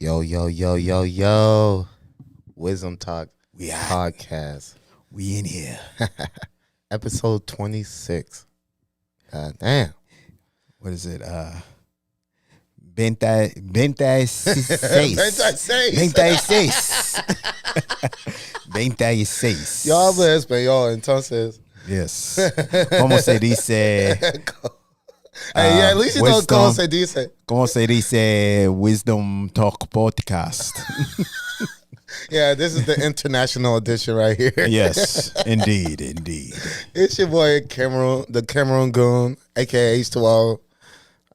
Yo, yo, yo, yo, yo. Wisdom Talk We are. Podcast. We in here. Episode 26. Damn. What is it? 26. 26. 26. Yo hablo español, entonces. Yes. ¿Cómo se dice? Hey, yeah, at least you know wisdom. cómo se dice. ¿Cómo se dice Wisdom Talk Podcast? Yeah, this is the international edition right here. Yes, indeed, indeed. It's your boy Cameroon, the Cameroon Goon, aka H2O.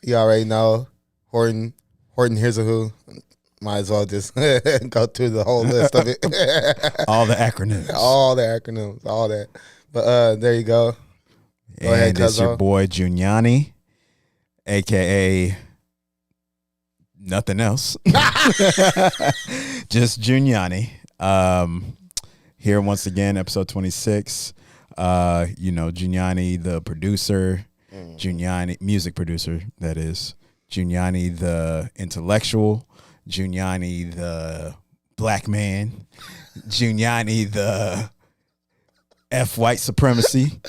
You already know. Horton, here's a who. Might as well just go through the whole list of it. All the acronyms. All the acronyms, all that. But there you go. Go ahead, And it's your Cuzzo. boy Junyanii, a.k.a. nothing else. Just Junyanii. Here once again, episode 26. Junyanii, the producer. Junyanii, music producer, that is. Junyanii, the intellectual. Junyanii, the black man. Junyanii, the F white supremacy.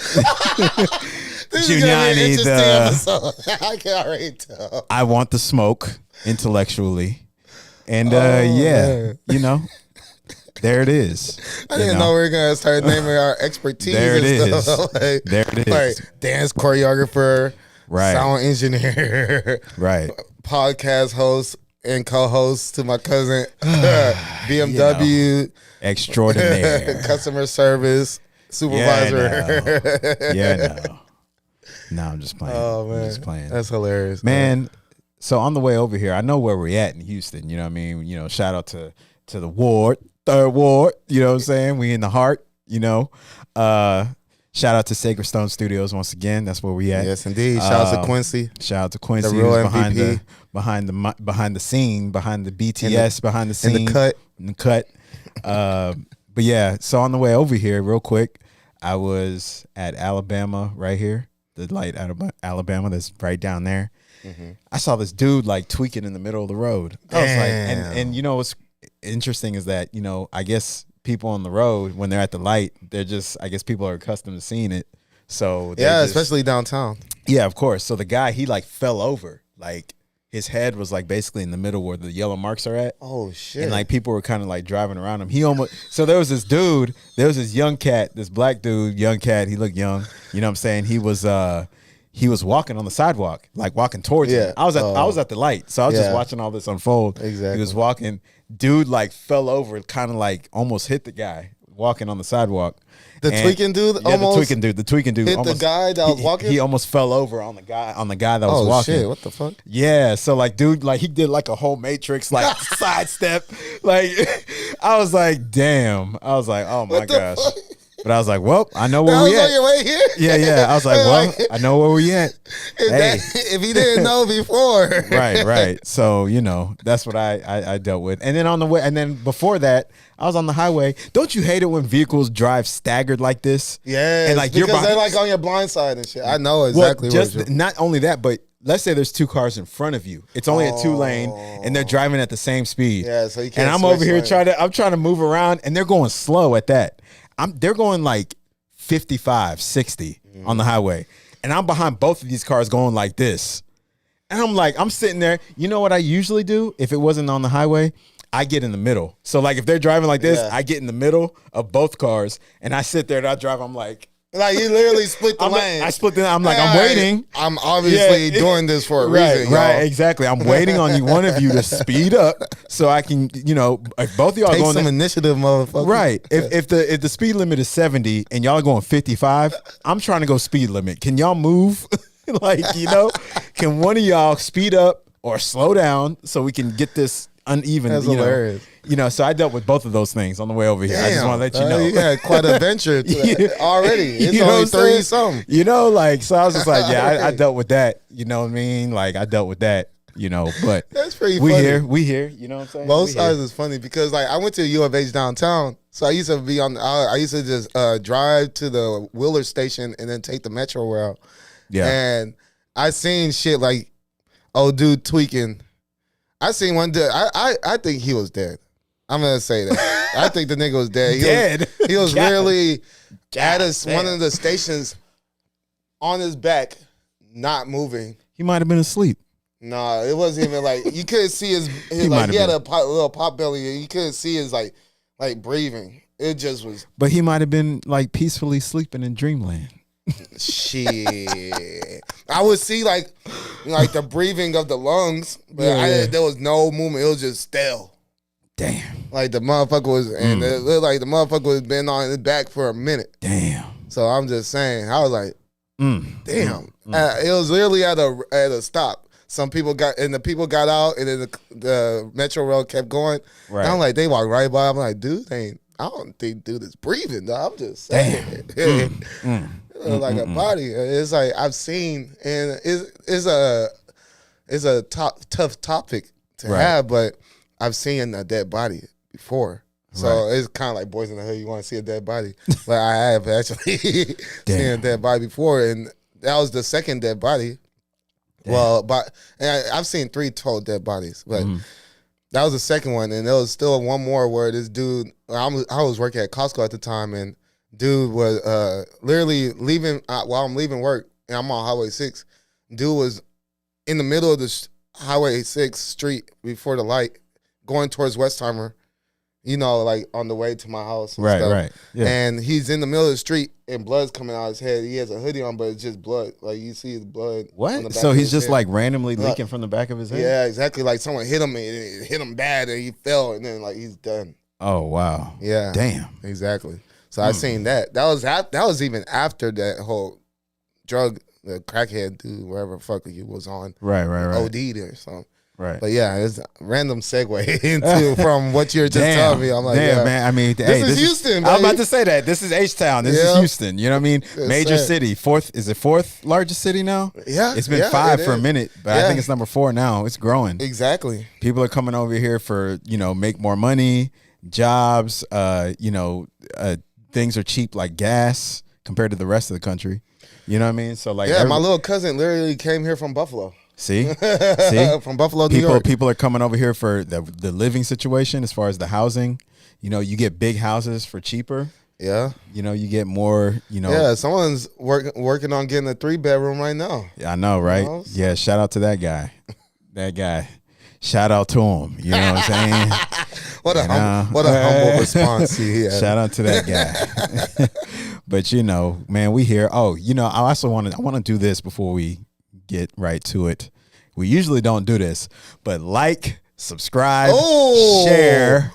This is gonna be an Junyanii, interesting the episode. I can already tell. I want the smoke intellectually. And man. there it is. I didn't know we were gonna start naming our expertise. There it and is. stuff. Like, There it is. like dance choreographer, Right. sound engineer, Right. podcast host and co-host to my cousin, BMW, Extraordinaire. customer service supervisor. No. No, I'm just playing. Oh man, I'm just playing. That's hilarious, Man, so on the way over here, I know where we're at in Houston. You know what I mean? Shout out to the ward, third ward. You know what I'm saying? We in the heart, Shout out to Sacred Stone Studios once again. That's where we at. Yes, indeed. Shout out to Quincy. Shout out to Quincy, The real who's behind MVP. behind the scene, behind the BTS, behind the scene, In the cut. in the cut. But yeah, so on the way over here, real quick, I was at Alabama right here, the light out of Alabama that's right down there. I saw this dude like tweaking in the middle of the road. I was like, and what's interesting is that I guess people on the road when they're at the light, they're just I guess people are accustomed to seeing it. So Yeah, especially downtown. yeah, of course. So the guy, he like fell over. Like his head was like basically in the middle where the yellow marks are at. Oh shit! And like people were kind of like driving around him. So there was this dude, this young cat, this black dude, young cat. He looked young. You know what I'm saying? He was walking on the sidewalk, like walking towards Yeah. him. I was at the light. So I was just Yeah. watching all this unfold. Exactly. He was walking. Dude like fell over, kind of like almost hit the guy walking on the sidewalk. The tweaking dude almost the tweaking dude hit almost, the guy that was walking? He almost fell over on the guy that was Oh walking. shit! What the fuck? Yeah, so like dude, like he did like a whole Matrix like sidestep. Like I was like, damn. I was like, oh my What the gosh. fuck? But I was like, well, I know where That we was on at. your way here. Yeah. I was like, well, I know where we at. Hey. If you didn't know before, Right. So, that's what I dealt with. And then on the way, and then before that, I was on the highway. Don't you hate it when vehicles drive staggered like this? Yeah, And like because they're like on your blind side and shit. I know exactly Well, what you're. not only that, but let's say there's two cars in front of you. It's only a 2-lane, and they're driving at the same speed. Yeah, so you can't. And I'm switch over here lanes. I'm trying to move around, and they're going slow at that. They're going like 55, 60 on the highway, and I'm behind both of these cars going like this. And I'm sitting there. You know what I usually do if it wasn't on the highway? I get in the middle. So like if they're driving like this, Yeah. I get in the middle of both cars, and I sit there and I drive. I'm like. Like you literally split the lane. I split the. I'm like, I'm Hey, waiting. I'm obviously Yeah. doing this for a Right, reason. right, y'all. exactly. I'm waiting on one of you to speed up so I can, if both of y'all are Take going some initiative, motherfucker. right. If the speed limit is 70 and y'all are going 55, I'm trying to go speed limit. Can y'all move? Can one of y'all speed up or slow down so we can get this uneven? That's hilarious. So I dealt with both of those things on the way over here. I just want to let you know. You had quite an adventure to that already. It's You know what only I'm saying? 3 something. So I was just like, yeah, I dealt with that. You know what I mean? Like I dealt with that. But That's pretty we funny. here. You know what I'm saying? Both We sides here. is funny because like I went to U of H downtown, so I used to be on. I used to just drive to the Wheeler station and then take the metro route. Yeah. And I seen shit like, oh dude tweaking. I seen one dead. I think he was dead. I'm gonna say that. I think the nigga was dead. He was really at one of the stations on his back, not moving. He might have been asleep. No, it wasn't even like you couldn't see his like he had a little pot belly and you couldn't see his like breathing. It just was. But he might have been like peacefully sleeping in dreamland. Shit. I would see like the breathing of the lungs, but there was no movement. It was just still. Damn. Like the motherfucker was, and it looked like the motherfucker was been on his back for a minute. Damn. So I'm just saying, I was like, damn. It was literally at a stop. Some people got, and the people got out, and then the metro rail kept going. Right. And I'm like, they walked right by. I'm like, dude, I don't think dude is breathing. Though. I'm just saying. Like a body. It's like I've seen, and it's a tough topic to have, but I've seen a dead body before. So it's kind of like Boys in the Hood. You want to see a dead body, but I have actually seen a dead body before, and that was the second dead body. Damn. Well, and I've seen 3 total dead bodies, but that was the second one, and there was still one more where this dude. I was working at Costco at the time, and dude was literally leaving while I'm leaving work, and I'm on Highway 6. Dude was in the middle of the Highway 6 street before the light, going towards Westheimer. You know, like on the way to my house. And stuff. Right. Yeah. And he's in the middle of the street and blood's coming out of his head. He has a hoodie on, but it's just blood. Like you see the blood. What? On the back so of he's his just head. like randomly leaking from the back of his head? Yeah, exactly. Like someone hit him and it hit him bad and he fell and then like he's done. Oh, wow. Yeah. Damn. Exactly. So I seen that. That was even after that whole drug, the crackhead dude, wherever the fuck he was on. Right. OD'd or something. Right. But yeah, it's a random segue into from what you're just telling me. I'm like, man. I mean, this is Houston, baby. I'm about to say that. This is H-Town. This is Houston. You know what I mean? Major city. Is it fourth largest city now? Yeah. It's been 5 for a minute, but I think it's number 4 now. It's growing. Exactly. People are coming over here for, make more money, jobs, things are cheap like gas compared to the rest of the country. You know what I mean? So like my little cousin literally came here from Buffalo. See, from Buffalo, New York. People are coming over here for the living situation as far as the housing. You get big houses for cheaper. Yeah. You get more. Yeah, someone's working on getting a 3-bedroom right now. Yeah, I know, right? Yeah, shout out to that guy. That guy. Shout out to him. You know what I'm saying? What a humble response he had. Shout out to that guy. But man, we here. Oh, I also want to do this before we get right to it. We usually don't do this, but subscribe, share,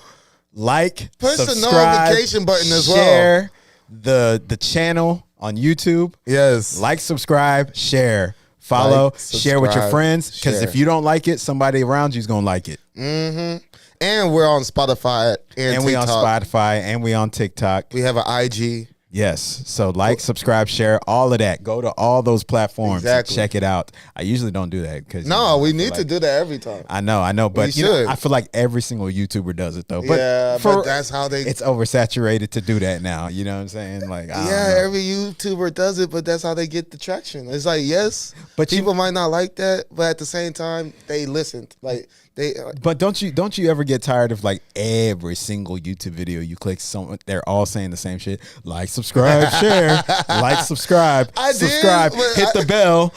push subscribe, the notification button as share the channel on YouTube. Yes. Subscribe, share, follow, share with your friends. Because if you don't like it, somebody around you is gonna like it. Mm-hmm. And we're on Spotify and we on TikTok. Spotify and we on TikTok. We have an IG. Yes. So subscribe, share, all of that. Go to all those platforms and check it out. I usually don't do that because we need to do that every time. I know, but I feel like every single YouTuber does it though. But but that's how it's oversaturated to do that now. You know what I'm saying? Like every YouTuber does it, but that's how they get the traction. It's like but people might not like that, but at the same time they listen. But don't you ever get tired of like every single YouTube video you click? They're all saying the same shit. Subscribe, share, subscribe, hit the bell.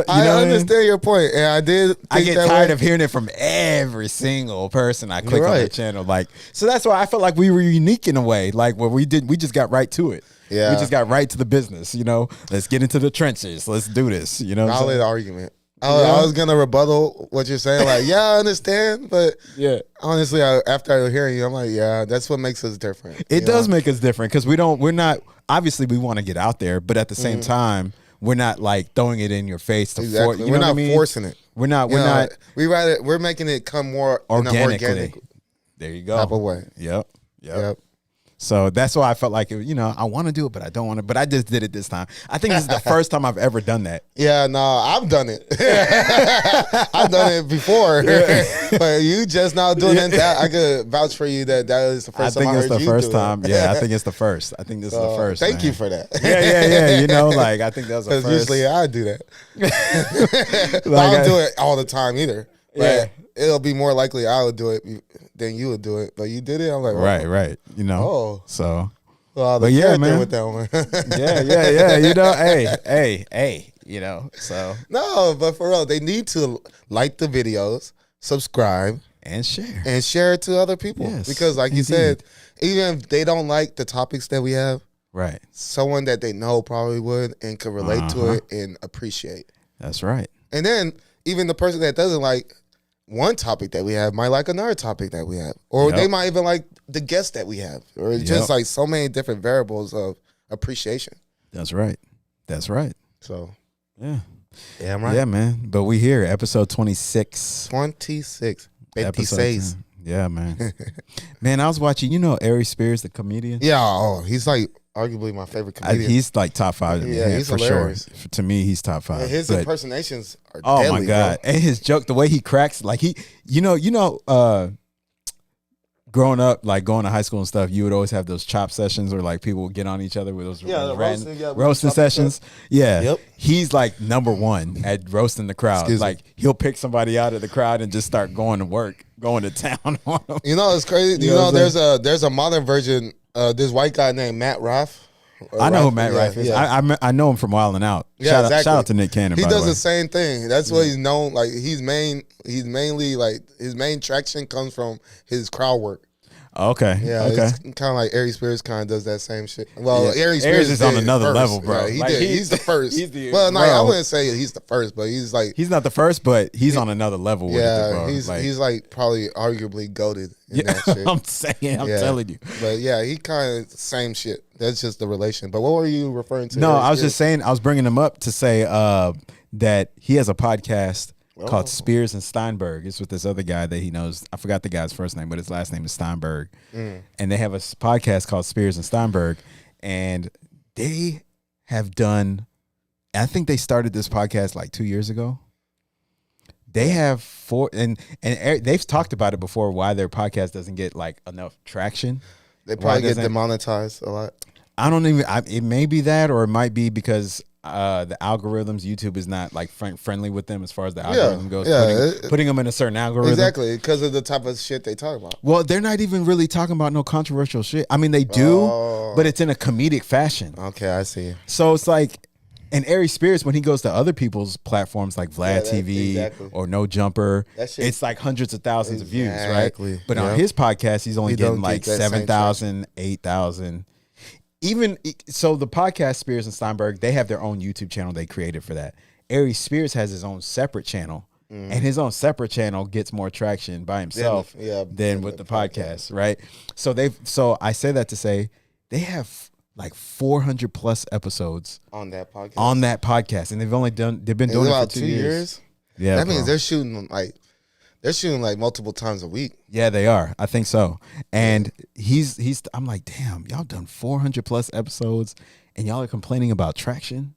I understand your point, and I did. I get tired of hearing it from every single person I click on their channel. So that's why I felt like we were unique in a way. Where we just got right to it. Yeah, we just got right to the business. Let's get into the trenches. Let's do this. Valid argument. I was gonna rebuttal what you're saying. I understand, but honestly, after hearing you, I'm like, that's what makes us different. It does make us different because we're not. Obviously, we want to get out there, but at the same time, we're not throwing it in your face. We're not forcing it. We're not. We're making it come more organically. Organic there you go. Type of way. Yep. So that's why I felt like, I want to do it, but I don't want to. But I just did it this time. I think this is the first time I've ever done that. Yeah, no, I've done it. I've done it before. But you just now doing it. I could vouch for you that is the first time I heard you do it. I think it's the first time. Yeah, I think it's the first. I think this is the first. Thank you for that. Yeah. I think that was the first. Because usually I do that. I don't do it all the time either. But it'll be more likely I would do it than you would do it. But you did it. I'm like, right. You know. Oh. So. Well, but yeah, man. With that one. yeah. You know, hey. You know, so. No, but for real, they need to like the videos, subscribe, and share it to other people. Yes, because, like you said, even if they don't like the topics that we have, right, someone that they know probably would and could relate to it and appreciate. That's right. And then even the person that doesn't like one topic that we have might like another topic that we have, or they might even like the guest that we have, or just like so many different variables of appreciation. That's right. So yeah, I'm right. Yeah, man. But we here, episode 26. 26. 26. Yeah, man. Man, I was watching, you know, Ari Spears, the comedian? Yeah, he's like arguably my favorite comedian. He's like top 5. Yeah, he's for hilarious. Sure. To me, he's top 5. Yeah, his impersonations are oh deadly, my God. bro. And his joke, the way he cracks, like growing up, like going to high school and stuff, you would always have those chop sessions where like people would get on each other with those roasting sessions. Yeah. Yep. He's like number 1 at roasting the crowd. He'll pick somebody out of the crowd and just start going to town on them. You know, it's crazy. You know there's a modern version. This white guy named Matt Rife. I know who Matt Rife is. Yeah. I know him from Wild 'N Out. Yeah, shout out to Nick Cannon. He does the same thing. That's what he's known. Like he's mainly like his main traction comes from his crowd work. Okay. Yeah. Okay. It's kind of like Ari Spears kind of does that same shit. Well, Ari Spears is on another level, bro. Yeah, like, he's the first. I wouldn't say he's the first, but he's not the first, but he's on another level. Yeah, with it, bro. he's like probably arguably goated in that shit. I'm telling you. But yeah, he kind of same shit. That's just the relation. But what were you referring to? No, I was just saying. I was bringing him up to say that he has a podcast called Spears and Steinberg. It's with this other guy that he knows. I forgot the guy's first name, but his last name is Steinberg. And they have a podcast called Spears and Steinberg, and they have done. I think they started this podcast like 2 years ago. They have 4, and they've talked about it before. Why their podcast doesn't get like enough traction? They probably get demonetized a lot. I don't even. It may be that, or it might be because the algorithms, YouTube is not like friendly with them as far as the algorithm goes. Putting them in a certain algorithm. Exactly, because of the type of shit they talk about. Well, they're not even really talking about no controversial shit. I mean, they do, but it's in a comedic fashion. Okay, I see. So it's like, and Ari Spears, when he goes to other people's platforms like Vlad TV or No Jumper, it's like hundreds of thousands of views, right? But on his podcast, he's only getting like 7,000, 8,000. Even so, the podcast Spears and Steinberg, they have their own YouTube channel they created for that. Ari Spears has his own separate channel, and his own separate channel gets more traction by himself than with the podcast, right? So I say that to say they have like 400 plus episodes on that podcast, and they've been doing it for 2 years. Yeah, that means they're shooting like multiple times a week. Yeah, they are. I think so. And I'm like, damn, y'all done 400 plus episodes and y'all are complaining about traction?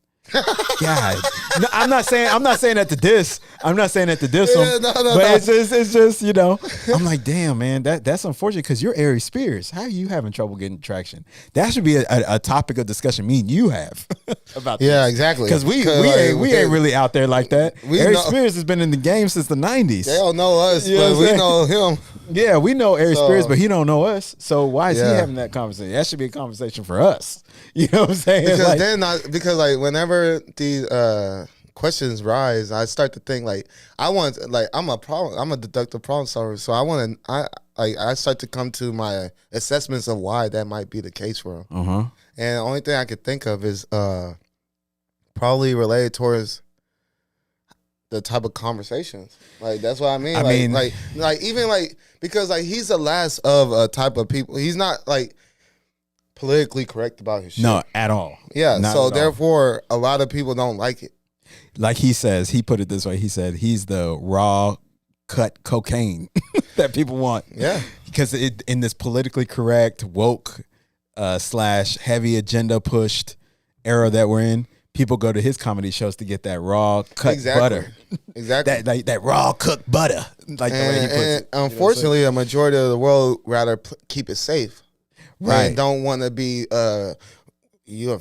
God. No, I'm not saying that to diss. I'm not saying that to diss them. No. But it's just, you know, I'm like, damn, man, that's unfortunate because you're Ari Spears. How are you having trouble getting traction? That should be a topic of discussion me and you have about this. Yeah, exactly. Because we ain't really out there like that. Ari Spears has been in the game since the 90s. They don't know us, but we know him. Yeah, we know Ari Spears, but he don't know us. So why is he having that conversation? That should be a conversation for us. You know what I'm saying? Because whenever these questions rise, I start to think like I'm a deductive problem solver, so I start to come to my assessments of why that might be the case for him. And the only thing I could think of is probably related towards the type of conversations. Like that's what I mean. Because he's the last of a type of people. He's not like politically correct about his shit. No, at all. Yeah, so therefore a lot of people don't like it. Like he says, he put it this way. He said he's the raw cut cocaine that people want. Yeah. Because in this politically correct, woke / heavy agenda pushed era that we're in, people go to his comedy shows to get that raw cut butter. Exactly. that raw cooked butter. Like the way he puts it. Unfortunately, a majority of the world rather keep it safe. Right. And don't want to be you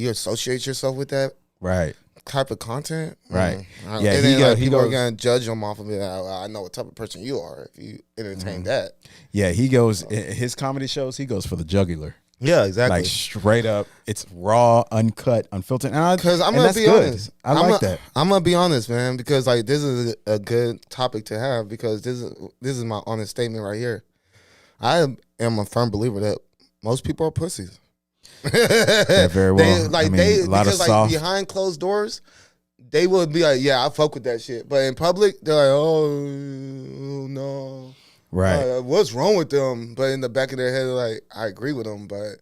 associate yourself with that. Right. type of content, Right. And Yeah, then he people are goes. gonna judge him off of it. I know what type of person you are if you entertain that. Yeah, he goes. His comedy shows, he goes for the jugular. Yeah, exactly. Like straight up, it's raw, uncut, unfiltered. Because I'm gonna be honest, I like that. I'm gonna be honest, man. Because like this is a good topic to have. Because this is my honest statement right here. I am a firm believer that most people are pussies. Yeah, very well. A lot of soft. Behind closed doors, they would be like, "Yeah, I fuck with that shit," but in public, they're like, "Oh no." Right. What's wrong with them? But in the back of their head, like, I agree with them, but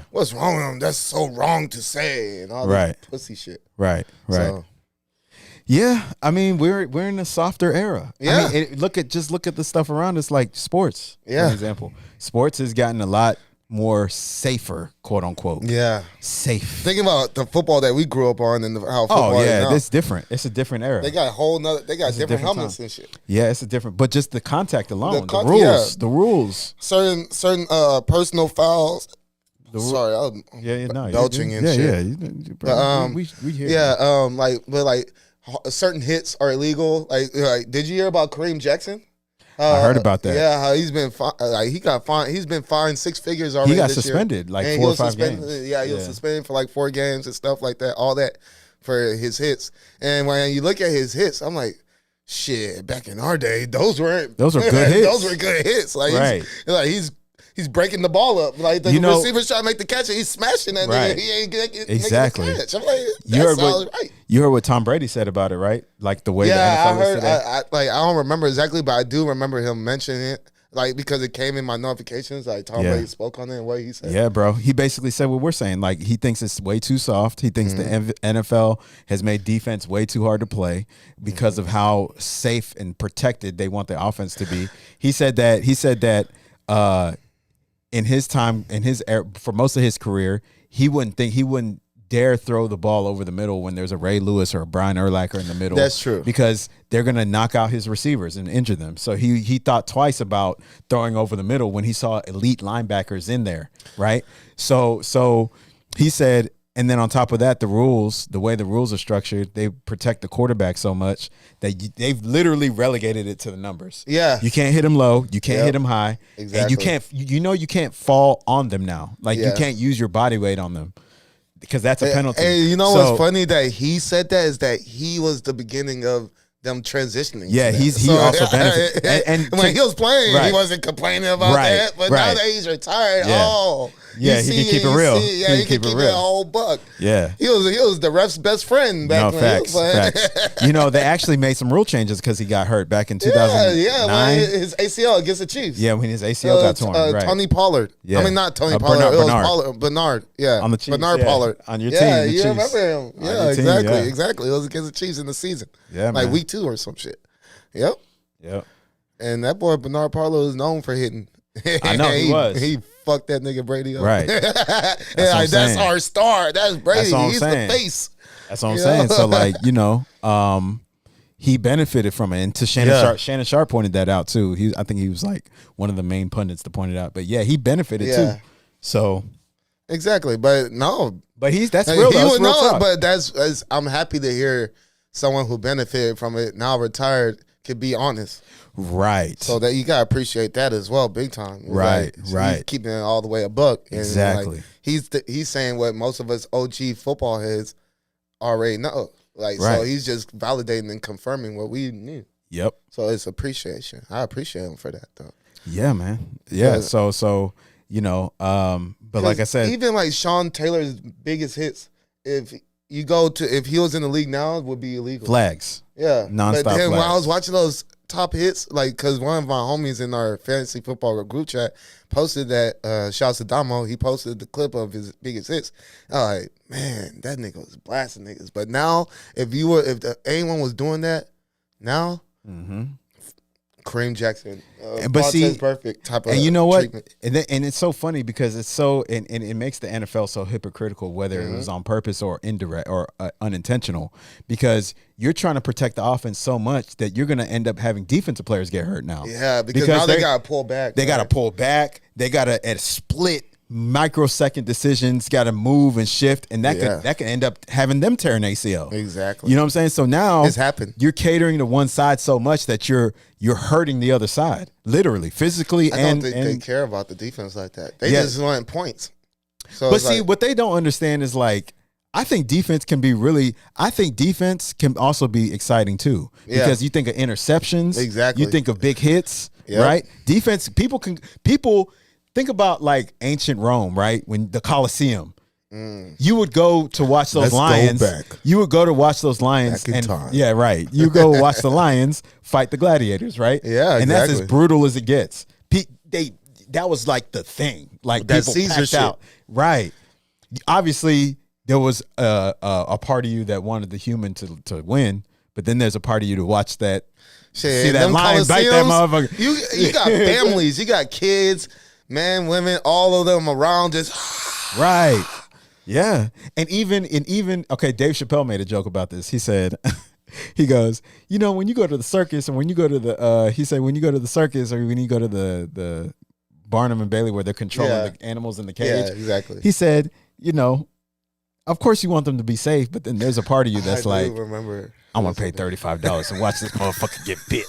what's wrong with them? That's so wrong to say, and all that pussy shit. Right. So, yeah, I mean, we're in a softer era. Yeah. I mean, look at the stuff around us, like sports. Yeah. For example, sports has gotten a lot more safer, quote unquote. Yeah. Safe. Thinking about the football that we grew up on and how football is now. It's different. It's a different era. They got different helmets and shit. Yeah, it's a different, but just the contact alone, the rules. Certain personal fouls. Sorry, I was belching and shit. We hear certain hits are illegal. Like, did you hear about Kareem Jackson? I heard about that. Yeah, how he's been he got fined. He's been fined 6 figures already. He got this suspended year. like And 4 or 5 games. Yeah, he was suspended for like 4 games and stuff like that. All that for his hits. And when you look at his hits, I'm like, shit. Back in our day, those were good hits. Those were good hits. Like, he's breaking the ball up. Like the receiver's trying to make the catch, and he's smashing that nigga. He ain't making the catch. I'm like, you heard what Tom Brady said about it, right? Like the way the NFL I heard. is today. I don't remember exactly, but I do remember him mentioning it. Like, because it came in my notifications, like Tom Brady spoke on it and what he said. Yeah, bro. He basically said what we're saying. Like, he thinks it's way too soft. He thinks the NFL has made defense way too hard to play because of how safe and protected they want the offense to be. He said that in his time, for most of his career, he wouldn't dare throw the ball over the middle when there's a Ray Lewis or a Brian Urlacher in the middle. That's true. Because they're going to knock out his receivers and injure them. So he thought twice about throwing over the middle when he saw elite linebackers in there, right? So he said, and then on top of that, the way the rules are structured, they protect the quarterback so much that they've literally relegated it to the numbers. Yeah. You can't hit them low. You can't hit them high. Exactly. And you can't fall on them now. Like, you can't use your body weight on them, because that's a penalty. And you know what's funny that he said that is that he was the beginning of them transitioning. Yeah, he also benefited. And when he was playing, he wasn't complaining about that. But now that he's retired, he can keep it real. He can keep it a whole buck. Yeah, he was the ref's best friend back then. Facts. They actually made some rule changes because he got hurt back in 2009. Yeah, when his ACL against the Chiefs. Yeah, when his ACL got torn. Right. Tony Pollard. Yeah. I mean, not Tony Pollard. Bernard. Yeah, on the Chiefs. Bernard Pollard on your team. Yeah, you remember him? Yeah, exactly. It was against the Chiefs in the season. Yeah, like week 2 or some shit. Yep. And that boy Bernard Pollard was known for hitting. I know he was. He fucked that nigga Brady up. Right. That's our star. That's Brady. He's the face. That's what I'm saying. So he benefited from it. And to Shannon Sharp pointed that out too. I think he was like one of the main pundits to point it out. But yeah, he benefited too. So exactly. But no. But that's real. That's real talk. But I'm happy to hear someone who benefited from it, now retired, could be honest. Right. So that you gotta appreciate that as well, big time. Right. He's keeping it all the way a buck. And exactly. He's saying what most of us OG football heads already know. So he's just validating and confirming what we knew. Yep. So it's appreciation. I appreciate him for that though. Yeah, man. Yeah. So but like I said, even like Sean Taylor's biggest hits, if he was in the league now, it would be illegal. Flags. Yeah. Nonstop But then flags. when I was watching those top hits, like, because one of my homies in our fantasy football group chat posted that, shouts to Damo, he posted the clip of his biggest hits. I was like, man, that nigga was blasting niggas. But now, if anyone was doing that, now, Kareem Jackson, but see, perfect type of. And you know what? Treatment. And it's so funny because it's so and it makes the NFL so hypocritical, whether it was on purpose or indirect or unintentional, because you're trying to protect the offense so much that you're going to end up having defensive players get hurt now. Yeah, because now they got to pull back. They got to pull back. They got to at a split microsecond decisions got to move and shift, and that could end up having them tear an ACL. Exactly. You know what I'm saying? So now it's happened. You're catering to one side so much that you're hurting the other side, literally, physically. I don't think they care about the defense like that. They just want points. So but see, what they don't understand is like, I think defense can also be exciting too. Because you think of interceptions. Exactly. You think of big hits, right? Defense, people think about like ancient Rome, right? When the Colosseum. You would go to watch those lions. You would go to watch those lions. Back in time. Yeah, right. You go watch the lions fight the gladiators, right? Yeah, exactly. And that's as brutal as it gets. That was like the thing. Like that people Caesar packed shit. out. Right. Obviously, there was a part of you that wanted the human to win, but then there's a part of you to watch that. Shit, see that lion bite that motherfucker. You got families, you got kids, men, women, all of them around just right. Yeah. And even okay, Dave Chappelle made a joke about this. He said he goes, when you go to the circus and when you go to the he said when you go to the circus or when you go to the Barnum and Bailey where they're controlling the animals in the cage. Yeah, exactly. He said, of course you want them to be safe, but then there's a part of you that's remember. I want to pay $35 to watch this motherfucker get bit.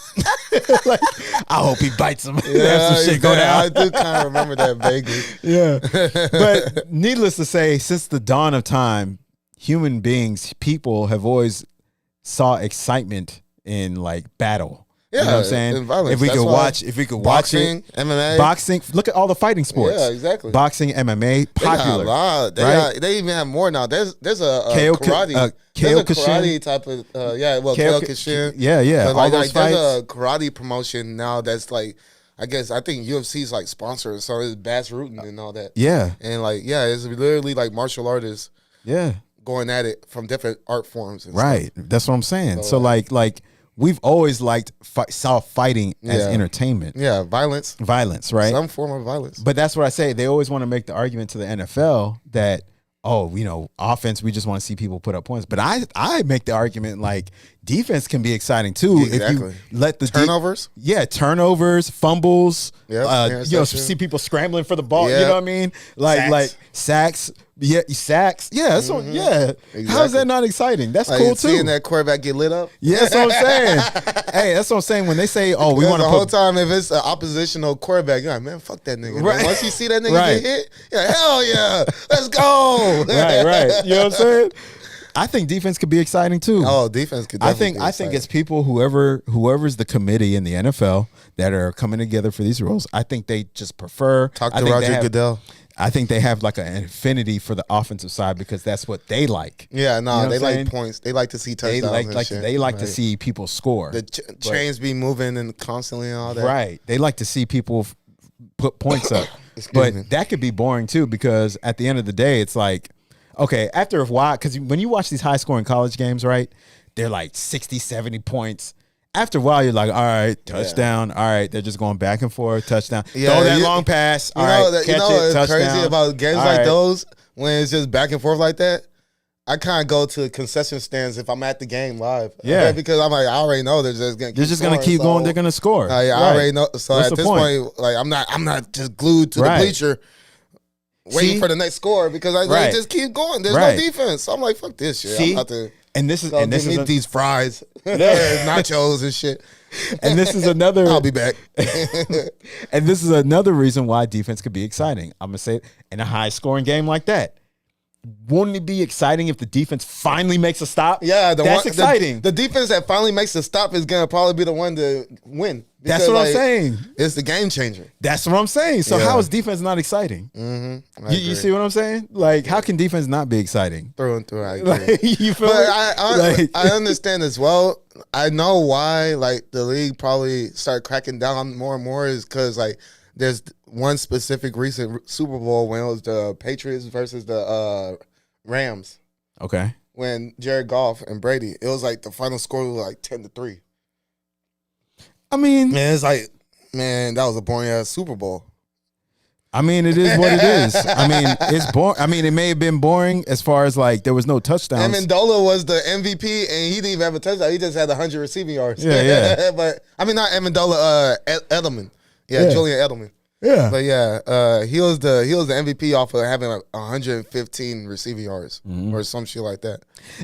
Like, I hope he bites him. Have some shit go down. I do kind of remember that vaguely. Yeah. But needless to say, since the dawn of time, human beings, people have always saw excitement in like battle. Yeah, you know what I'm saying? If we could watch boxing, it, MMA, boxing. Look at all the fighting sports. Yeah, exactly. Boxing, MMA, popular. They even have more now. There's a karate. There's a karate type of Kale Kishin. Yeah. But all those fights. There's a karate promotion now that's like, I think UFC's like sponsors, so it's Bass Rutten and all that. Yeah, and it's literally like martial artists. Yeah, going at it from different art forms. And right. stuff. That's what I'm saying. So like. We've always saw fighting as entertainment. Yeah, violence, right? Some form of violence. But that's what I say. They always want to make the argument to the NFL that, offense, we just want to see people put up points. But I make the argument like defense can be exciting too. Exactly. If you let the turnovers. Turnovers, fumbles. Yep. See people scrambling for the ball. Yep. You know what I mean? Like sacks. Yeah, sacks. Yeah, that's what, Exactly. How is that not exciting? That's cool too. Seeing that quarterback get lit up. Yeah, that's what I'm saying. Hey, that's what I'm saying. When they say, we want to the whole time, if it's an oppositional quarterback, you're like, man, fuck that nigga. Right. Once you see that nigga get hit, hell yeah, let's go. right. You know what I'm saying? I think defense could be exciting too. Oh, defense could. I think it's people whoever's the committee in the NFL that are coming together for these roles. I think they just prefer. Talk to Roger Goodell. I think they have like an affinity for the offensive side because that's what they like. Yeah, no, you know they like points. They like to see touchdowns. They like to see people score. The chains be moving and constantly and all that. Right. They like to see people put points up. But that could be boring too because at the end of the day, it's like, okay, after a while, because when you watch these high-scoring college games, right, they're like 60, 70 points. After a while, you're like, all right, touchdown. All right, they're just going back and forth, touchdown. Yeah, throw that long pass. All right, catch it, touchdown. Crazy about games like those when it's just back and forth like that? I kind of go to concession stands if I'm at the game live. Yeah. Okay, because I'm like, I already know they're just going to keep going. They're going to score. I already know. So at this point, like I'm not just glued to the bleacher waiting for the next score because I just keep going. There's no defense. So I'm like, fuck this shit. I'm about to. And this is these fries, nachos and shit. And this is another. I'll be back. And this is another reason why defense could be exciting. I'm gonna say it, in a high scoring game like that. Wouldn't it be exciting if the defense finally makes a stop? Yeah, that's exciting. The defense that finally makes a stop is gonna probably be the one to win. Because, that's what I'm saying. It's the game changer. That's what I'm saying. So how is defense not exciting? Mm-hmm. You see what I'm saying? Like, how can defense not be exciting? Through and through, I agree. You feel but I understand as well. I know why like the league probably started cracking down more and more is because like there's one specific recent Super Bowl when it was the Patriots versus the Rams. Okay. When Jared Goff and Brady, it was like the final score was like 10-3. I mean, man, it's like, man, that was a boring ass Super Bowl. I mean, it is what it is. I mean, it's boring. I mean, it may have been boring as far as like there was no touchdowns. Amendola was the MVP, and he didn't even have a touchdown. He just had 100 receiving yards. Yeah. But I mean, not Amendola, Edelman. Yeah, Julian Edelman. Yeah. But yeah, he was the MVP off of having like 115 receiving yards or some shit like that.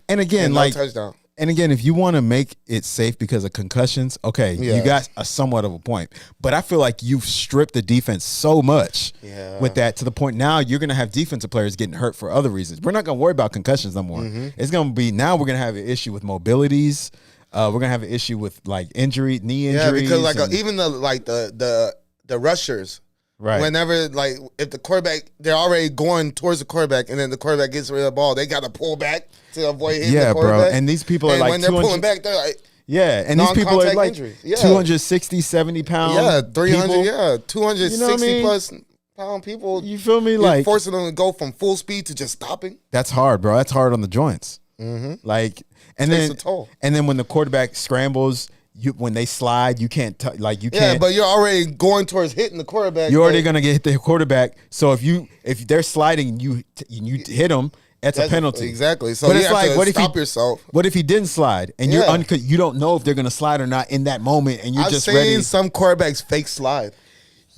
And again, and like no touchdown. And again, if you want to make it safe because of concussions, okay, you got a somewhat of a point. But I feel like you've stripped the defense so much with that to the point now you're going to have defensive players getting hurt for other reasons. We're not going to worry about concussions no more. It's going to be now we're going to have an issue with mobilities. We're going to have an issue with like knee injuries. Yeah, because like even the rushers. Right. Whenever, like, if the quarterback, they're already going towards the quarterback, and then the quarterback gets rid of the ball, they got to pull back to avoid hitting the quarterback. Bro. And these people are like when they're pulling back, they're like, and these people are like 260, 70 pounds. Yeah, 300, people. 260 plus pound people. You feel me? Like forcing them to go from full speed to just stopping. That's hard, bro. That's hard on the joints. Like, and takes a toll. And then when the quarterback scrambles. When they slide, you can't you can't. Yeah, but you're already going towards hitting the quarterback. You're already gonna get the quarterback. So if they're sliding, you hit them. That's a penalty. Exactly. So but you it's have like, to what stop if he, yourself. What if he didn't slide and you don't know if they're gonna slide or not in that moment, and you're I've just seen ready. some quarterbacks fake slide.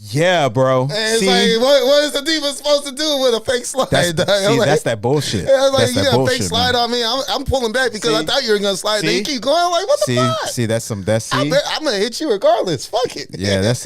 Yeah, bro. And it's like, what is the defense supposed to do with a fake slide? That's that bullshit. Like, you got a fake slide on me. I'm pulling back because I thought you were going to slide. Then you keep going. I'm like, what the fuck? I'm going to hit you regardless. Fuck it. Yeah, that's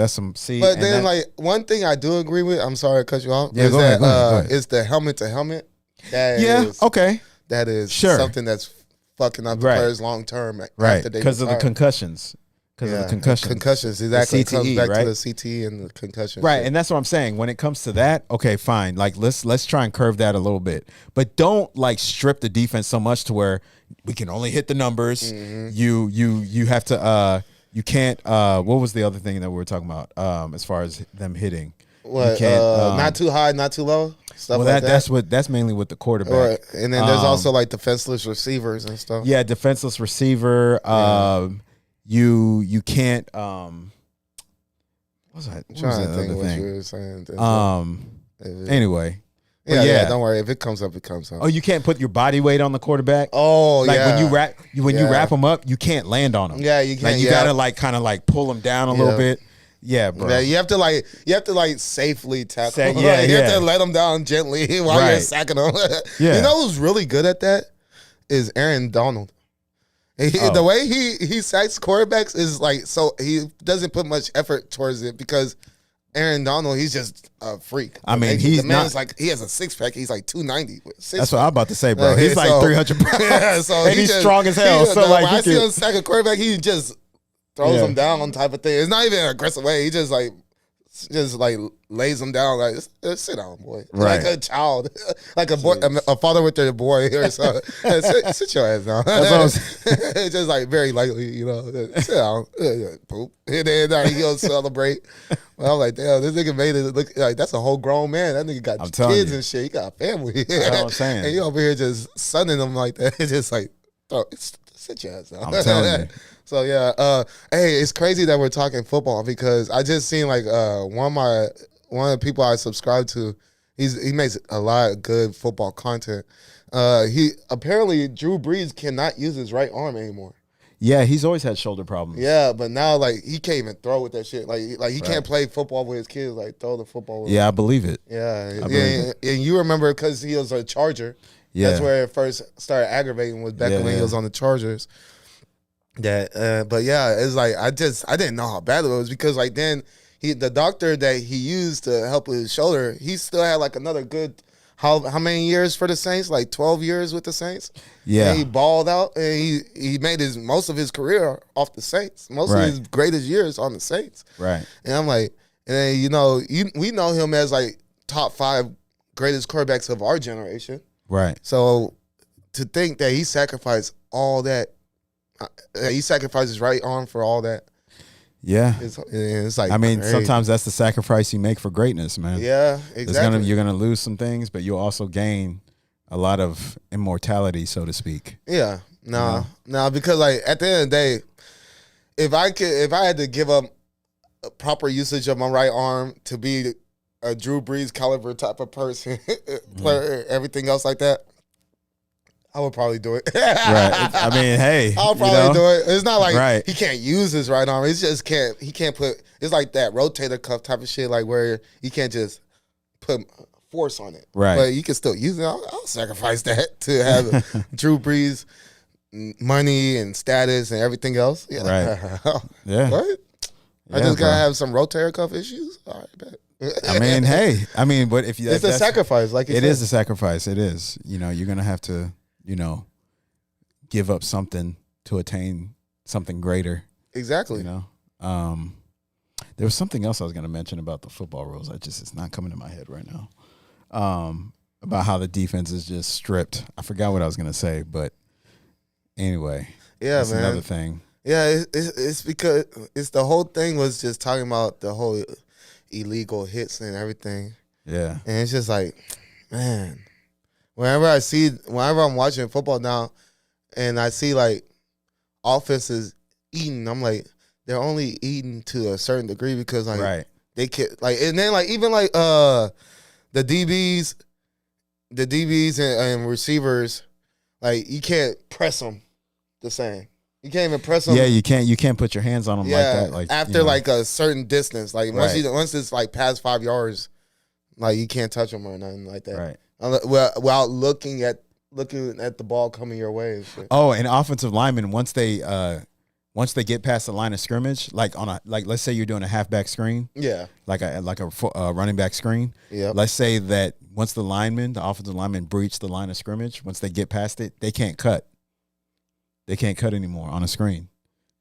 some. See, but then, like, one thing I do agree with, I'm sorry to cut you off, is that it's the helmet to helmet. Okay. That is something that's fucking up the players long term. Right, because of the concussions. Because of the concussions. Concussions, exactly. The CTE, it comes back right? to the CTE and the concussion. Right, and that's what I'm saying. When it comes to that, okay, fine. Like let's try and curve that a little bit. But don't like strip the defense so much to where we can only hit the numbers. You have to you can't what was the other thing that we were talking about as far as them hitting? What, you can't, not too high, not too low? Stuff like that. That's mainly with the quarterback. And then there's also like defenseless receivers and stuff. Yeah, defenseless receiver. You can't what was that? I'm trying to think what you were saying. Anyway. Yeah, don't worry. If it comes up, it comes up. Oh, you can't put your body weight on the quarterback? Oh, like when you wrap him up, you can't land on him. Yeah, you can't. Like you gotta like kind of like pull him down a little bit. Yeah, bro. Yeah, you have to safely tackle. You have to let him down gently while you're sacking him. You know who's really good at that is Aaron Donald. The way he sacks quarterbacks is like, so he doesn't put much effort towards it because Aaron Donald, he's just a freak. I mean, the man's like, he has a six pack. He's like 290. That's what I'm about to say, bro. He's like 300 pounds. Yeah, so and he's strong as hell. So like, when I see him sack a quarterback, he just throws him down type of thing. It's not even an aggressive way. He just like lays them down like sit down, boy. Right. Like a child, like a boy, a father with their boy or something. Sit your ass down. It's just like very lightly, sit down, poop, and then he goes celebrate. Well, I'm like, damn, this nigga made it look like that's a whole grown man. That nigga got kids and shit. He got a family. That's what I'm saying. And you over here just sunning them like that. It's just like, sit your ass down. I'm telling you. So yeah, hey, it's crazy that we're talking football because I just seen like one of the people I subscribe to, he makes a lot of good football content. He apparently Drew Brees cannot use his right arm anymore. Yeah, he's always had shoulder problems. Yeah, but now like he can't even throw with that shit. Like he can't play football with his kids. Like throw the football. With I believe it. Yeah, and you remember because he was a Charger. Yeah, that's where it first started aggravating was back when he was on the Chargers. But yeah, it's like I didn't know how bad it was because like then the doctor that he used to help with his shoulder, he still had like another good how many years for the Saints? Like 12 years with the Saints. Yeah, and he balled out and he made most of his career off the Saints, most of his greatest years on the Saints. Right, and I'm like, and then we know him as like top 5 greatest quarterbacks of our generation. Right. So to think that he sacrificed all that. He sacrificed his right arm for all that. Yeah, it's like sometimes that's the sacrifice you make for greatness, man. Yeah, exactly. You're gonna lose some things, but you'll also gain a lot of immortality, so to speak. Yeah, because like at the end of the day, if I had to give up a proper usage of my right arm to be a Drew Brees caliber type of person, player, everything else like that, I would probably do it. Right. I mean, hey, I'll probably do it. It's not like Right. he can't use his right arm. It's just he can't put. It's like that rotator cuff type of shit, like where you can't just put force on it. Right. But you can still use it. I'll sacrifice that to have Drew Brees money and status and everything else. Yeah. Right. Yeah. What? I just gotta have some rotator cuff issues. All right, bet. I mean, hey, but if you, it's a sacrifice, like it is a sacrifice. It is. You're gonna have to, give up something to attain something greater. Exactly. There was something else I was gonna mention about the football rules. It's not coming to my head right now. About how the defense is just stripped. I forgot what I was gonna say, but anyway, yeah, that's man. another thing. Yeah, it's because it's the whole thing was just talking about the whole illegal hits and everything. Yeah. And it's just like, man, whenever I'm watching football now and I see like offenses eating, I'm like, they're only eating to a certain degree because like right. they can like, and then like even like the DBs and receivers, like you can't press them the same. You can't even press them. Yeah, you can't put your hands on them like that. Like after like a certain distance, like Right. once it's like past 5 yards, like you can't touch them or nothing like that. Right. Without looking at the ball coming your way. And shit. Oh, and offensive linemen once they get past the line of scrimmage, like let's say you're doing a halfback screen, Yeah. like a running back screen. Yeah. Let's say that once the offensive linemen breach the line of scrimmage, once they get past it, they can't cut. They can't cut anymore on a screen.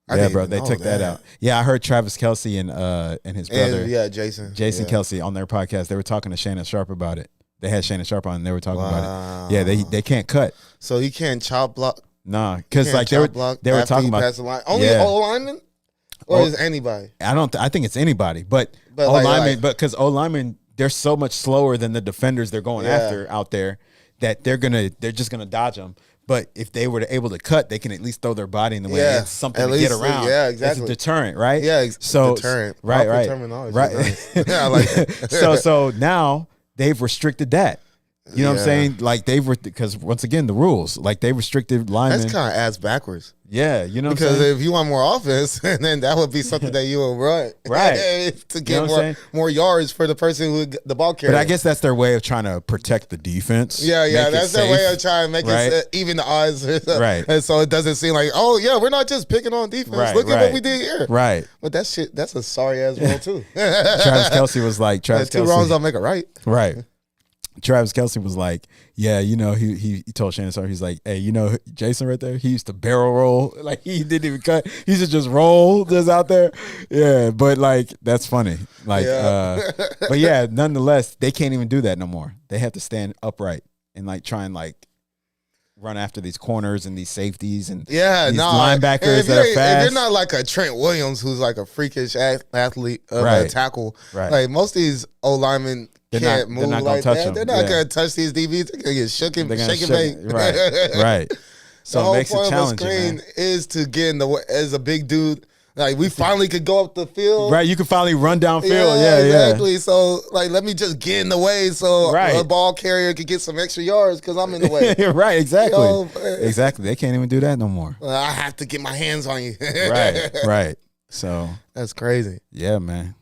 Yeah, bro, they took that out. Yeah, I heard Travis Kelce and his brother, Jason Kelce on their podcast. They were talking to Shannon Sharp about it. They had Shannon Sharp on, and they were talking about it. Yeah, they can't cut. So he can't chop block. Nah, because like they were talking about the line. Only O lineman, or is anybody? I think it's anybody, but O lineman. But because O linemen, they're so much slower than the defenders they're going after out there that they're just gonna dodge them. But if they were able to cut, they can at least throw their body in the way. It's something to get around. Yeah, exactly. It's a deterrent, right? Yeah, so deterrent. Right. Terminology. Right. Yeah, I like it. So now they've restricted that. You know what I'm saying? Like because once again the rules, like they restricted linemen. That's kind of ass backwards. Yeah, you know what I'm because saying? if you want more offense, then that would be something that you would run, right? To get more yards for the person who the ball carrier. But I guess that's their way of trying to protect the defense. Yeah, that's their way of trying to make it even the odds, right? And so it doesn't seem like, oh yeah, we're not just picking on defense. Right, Look at what we did here, right? But that's a sorry ass rule too. Travis Kelce was like, two wrongs don't make it right, right? Travis Kelce was like, yeah, he told Shannon Sharp, he's like, hey, Jason right there, he used to barrel roll. Like, he didn't even cut. He used to just roll just out there. Yeah, but, like, that's funny. Like, but, yeah, nonetheless, they can't even do that no more. They have to stand upright and, like, try and, like, run after these corners and these safeties and these linebackers that are fast. If you're not like a Trent Williams who's like a freakish athlete of a tackle, like most of these O-linemen can't move like that. They're not going to touch these DBs. They're going to get shook and bake. Right. So the whole it makes point it challenging, of a screen is to get in the way as a big dude. Like, we finally could go up the field. Right, you can finally run downfield. Yeah, exactly. So, like, let me just get in the way so a ball carrier could get some extra yards because I'm in the way. Right, exactly. Exactly. They can't even do that no more. I have to get my hands on you. Right. So. That's crazy. Yeah, man.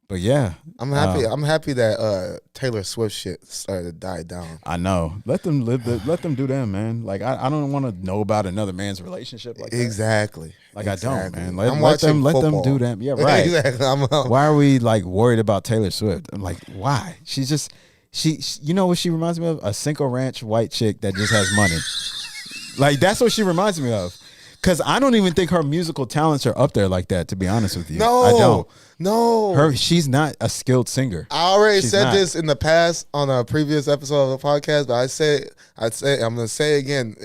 But, yeah. I'm happy. I'm happy that Taylor Swift shit started to die down. I know. Let them do them, man. Like, I don't want to know about another man's relationship like that. Exactly. Like, I don't, man. Let them do them. Yeah, right. Exactly. Why are we, like, worried about Taylor Swift? I'm like, why? She's just, you know what she reminds me of? A Cinco Ranch white chick that just has money. Like, that's what she reminds me of. Because I don't even think her musical talents are up there like that, to be honest with you. No. I don't. No. She's not a skilled singer. I already said this in the past on a previous episode of the podcast, but I'm going to say it again.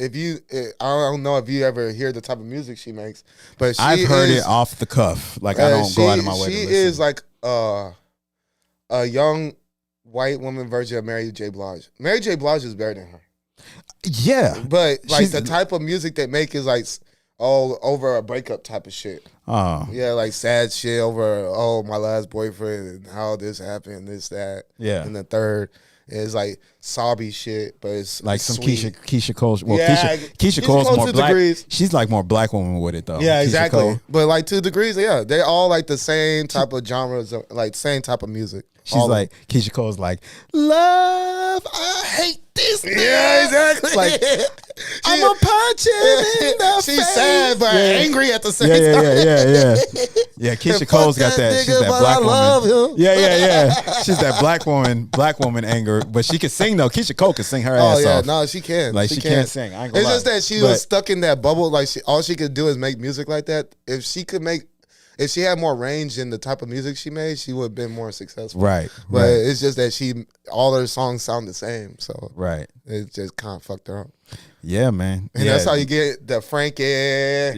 I don't know if you ever hear the type of music she makes, but I've heard it off the cuff. Like, I don't go out of my way to listen. She is like a young white woman version of Mary J. Blige. Mary J. Blige is better than her. Yeah. But like the type of music they make is like all over a breakup type of shit. Oh. Yeah, like sad shit over, my last boyfriend and how this happened, this, that, yeah, and the third. It's like sobby shit, but it's like it's some sweet. Keisha Cole. Well, Yeah, Keisha Cole's Cole more to black. degrees. She's like more black woman with it though. Yeah, Keisha exactly. Cole. But like 2 Degrees, yeah, they all like the same type of genres, like same type of music. She's All of like Keisha Cole's like love. I hate this. yeah, exactly. Like I'm gonna punch him in the She's face. sad but angry at the same Yeah, time. Yeah, Keisha Fuck Cole's got that that. She's nigga, that but black I love woman. him. Yeah. She's that black woman anger, but she can sing though. Keisha Cole can sing her Oh ass yeah, off. no, she can. Like she can't sing. I ain't gonna It's lie. just that she But- was stuck in that bubble. Like all she could do is make music like that. If she had more range in the type of music she made, she would have been more successful. Right. But it's just that all her songs sound the same, so Right. it just kind of fucked her up. Yeah, man. And yeah. that's how you get the Frankie, Yeah.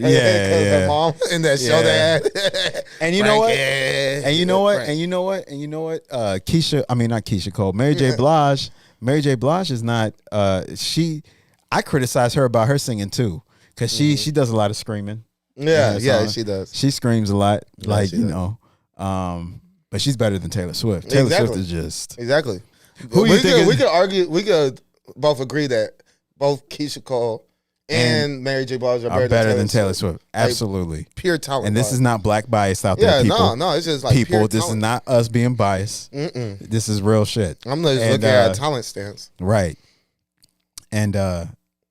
her mom in that show Yeah. that. And you know what? Frankie. And you know what? Frank. And you know what? And you know what? Not Keisha Cole. Mary J. Blige. Mary J. Blige is not. I criticize her about her singing too, because she does a lot of screaming. Yeah, Yeah, yeah, she does. She screams a lot, Yeah, like she you does. know. But she's better than Taylor Swift. Taylor Exactly. Swift is just. Exactly. Who you think? We could argue. We could both agree that both Keisha Cole and Mary J. Blige Are better than Taylor Swift. Absolutely. Pure talent. And this is not black bias out there, yeah, people. no, it's just like People, pure this is talent. not us being biased. This is real shit. I'm just And, looking at talent stance. Right. And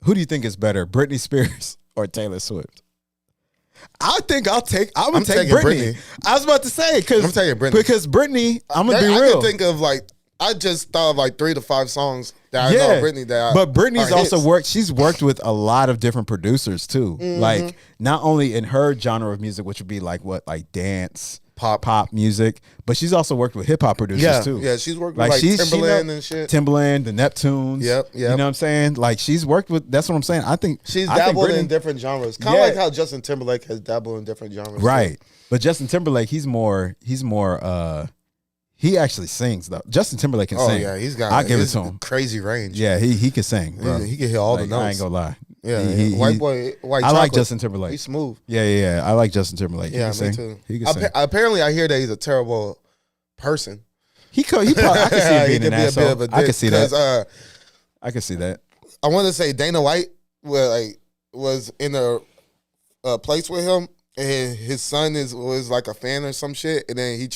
who do you think is better, Britney Spears or Taylor Swift? I think I'm take taking Britney. Britney. I was about to say I'm taking Britney. because Britney. I'm gonna be I real. can think of I just thought of 3 to 5 songs that I know Britney but Britney's are also hits. worked. She's worked with a lot of different producers too. Like not only in her genre of music, which would be like dance, pop music, but she's also worked with hip hop producers too. Yeah, she's worked with Timberland and shit. Timberland, the Neptunes. Yep. You know what I'm saying? Like she's worked with. That's what I'm saying. I think She's I think dabbled in Britney- different genres. Kind of Yeah. like how Justin Timberlake has dabbled in different genres. Right. But Justin Timberlake, he's more he actually sings though. Justin Timberlake can Oh sing. yeah, he's got. I'll give it his to him. Crazy range. Yeah, he can sing, bro. He can hit all the Like, notes. I ain't gonna lie. Yeah, He- white he- boy, white. I like chocolate. Justin Timberlake. He's smooth. Yeah. I like Justin Timberlake. He Yeah, can me sing. too. He can sing. Apparently, I hear that he's a terrible person. He probably, I can see him He being could an be a asshole. bit of a dick. I can see that. 'Cause, I can see that. I want to say Dana White was in a place with him, and his son was like a fan or some shit, and then he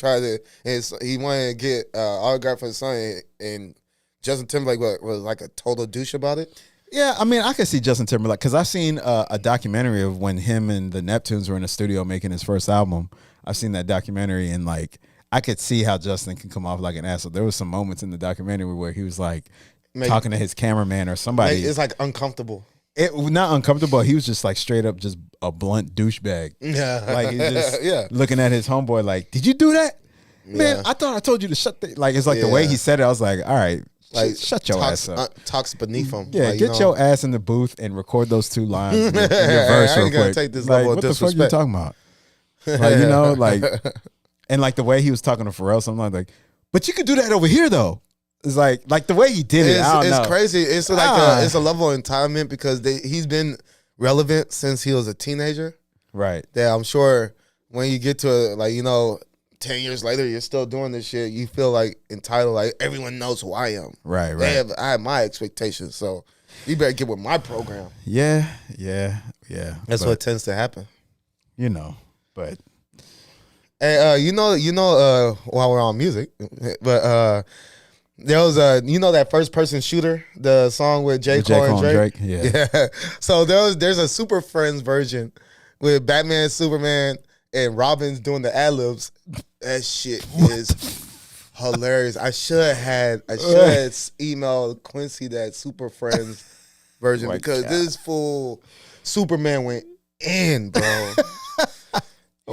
wanted to get autograph for his son, and Justin Timberlake was like a total douche about it. Yeah, I mean, I can see Justin Timberlake because I've seen a documentary of when him and the Neptunes were in the studio making his first album. I've seen that documentary, and I could see how Justin can come off like an asshole. There was some moments in the documentary where he was talking to his cameraman or somebody. It's uncomfortable. It not uncomfortable. He was just straight up just a blunt douchebag. Yeah, He's just looking at his homeboy like, "Did you do that, man? I thought I told you to shut the." It's the way he said it. I was like, "All right, shut your ass up." Talks beneath him. Yeah, get your ass in the booth and record those 2 lines in your verse I real ain't gonna quick. take this level of what the fuck you disrespect. talking about? And the way he was talking to Pharrell, something like, but you could do that over here though. It's like the way he did it. I don't know. It's crazy. It's it's a level of entitlement because he's been relevant since he was a teenager. Right. That I'm sure when you get to 10 years later, you're still doing this shit. You feel entitled. Like everyone knows who I am. Right. I have my expectations, so you better get with my program. Yeah. That's what tends to happen. But Hey, while we're on music, but there was that first person shooter, the song with J. Cole and Drake. Yeah. So there's a Super Friends version with Batman, Superman, and Robin's doing the ad libs. That shit is hilarious. I should have emailed Quincy that Super Friends version because this fool Superman went in, bro.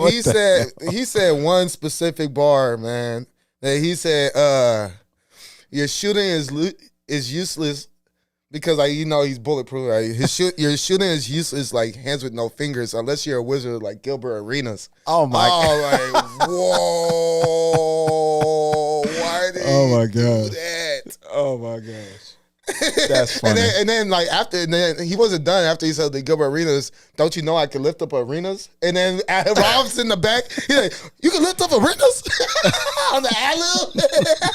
He said one specific bar, man. That he said, your shooting is useless because he's bulletproof. Right? Your shooting is useless like hands with no fingers unless you're a wizard like Gilbert Arenas. Oh my god! Whoa! Why did he do that? Oh my gosh! That's funny. And then like after, and then he wasn't done after he said the Gilbert Arenas. Don't you know I can lift up arenas? And then Rob's in the back. He's like, you can lift up arenas on the alley.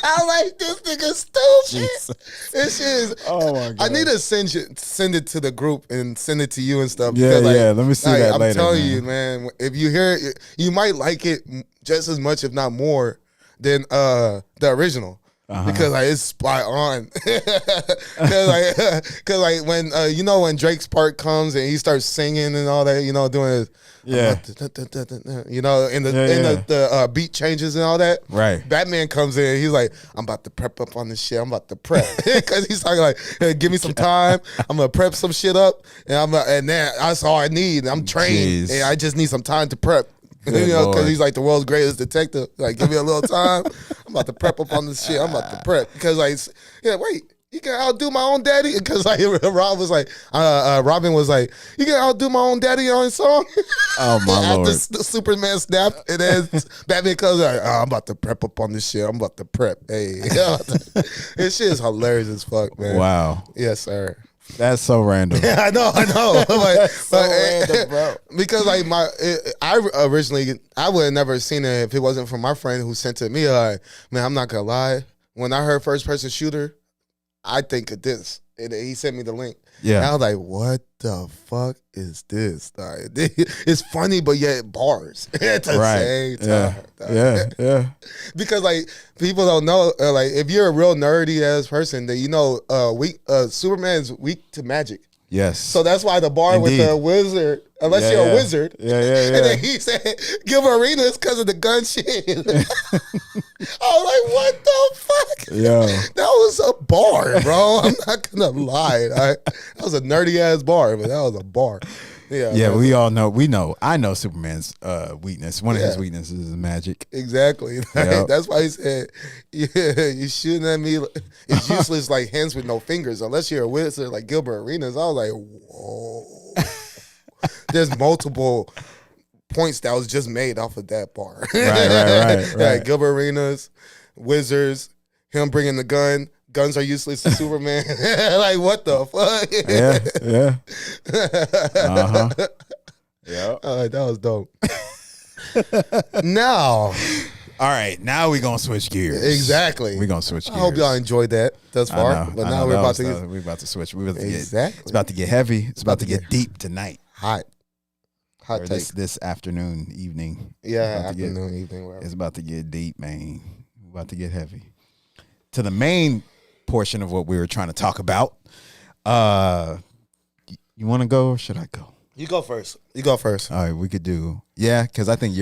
I'm like, this nigga stupid. This shit is. Oh my god. I need to send it to the group and send it to you and stuff. Yeah, like, yeah. Let me see that I'm later. telling you, man. If you hear it, you might like it just as much, if not more, than the original. Because like it's spot on. Cause like when you know when Drake's part comes and he starts singing and all that, you know, doing his, you know, in the beat changes and all that. Right. Batman comes in, he's like, I'm about to prep up on this shit. I'm about to prep. Cause he's talking like, hey, give me some time. I'm gonna prep some shit up, and and then that's all I need. I'm trained, and I just need some time to prep. Good you know, because Lord. he's like the world's greatest detective. Like, give me a little time. I'm about to prep up on this shit. I'm about to prep because, like, yeah, wait, you can outdo my own daddy? Because like Rob was like, Robin was like, you can outdo my own daddy on his song. Oh my Lord! The Superman snap, and then Batman comes like, I'm about to prep up on this shit. I'm about to prep. Hey, this shit is hilarious as fuck, man. Wow. Yes, sir. That's so random. Yeah, I know. That's so random, bro. Because like I originally would have never seen it if it wasn't for my friend who sent it to me. Like, man, I'm not gonna lie. When I heard first person shooter, I think of this. And he sent me the link. Yeah. And I was like, what the fuck is this? Like, it's funny, but yet bars at the same time. Yeah. Because like people don't know, like if you're a real nerdy ass person, that you know, Superman's weak to magic. Yes. So that's why the bar with the wizard, unless you're a wizard. Yeah. And then he said, Gilbert Arenas because of the gun shit. I was like, what the fuck? Yo. That was a bar, bro. I'm not going to lie. That was a nerdy ass bar, but that was a bar. Yeah, we all know. I know Superman's weakness. One of his weaknesses is magic. Exactly. Yep. That's why he said, you shooting at me. It's useless like hands with no fingers, unless you're a wizard like Gilbert Arenas. I was like, whoa. There's multiple points that was just made off of that bar. Right. Like Gilbert Arenas, wizards, him bringing the gun. Guns are useless to Superman. Like, what the fuck? Yeah. Yeah. That was dope. Now. All right, now we're gonna switch gears. Exactly. We're gonna switch gears. I hope y'all enjoyed that thus far. But now we're about to switch. It's about to get heavy. It's about to get deep tonight. Hot Or take. this afternoon, evening. Yeah, afternoon, evening. Whatever. It's about to get deep, man. We're about to get heavy. To the main portion of what we were trying to talk about. You want to go or should I go? You go first. All right, we could do. Yeah, because I think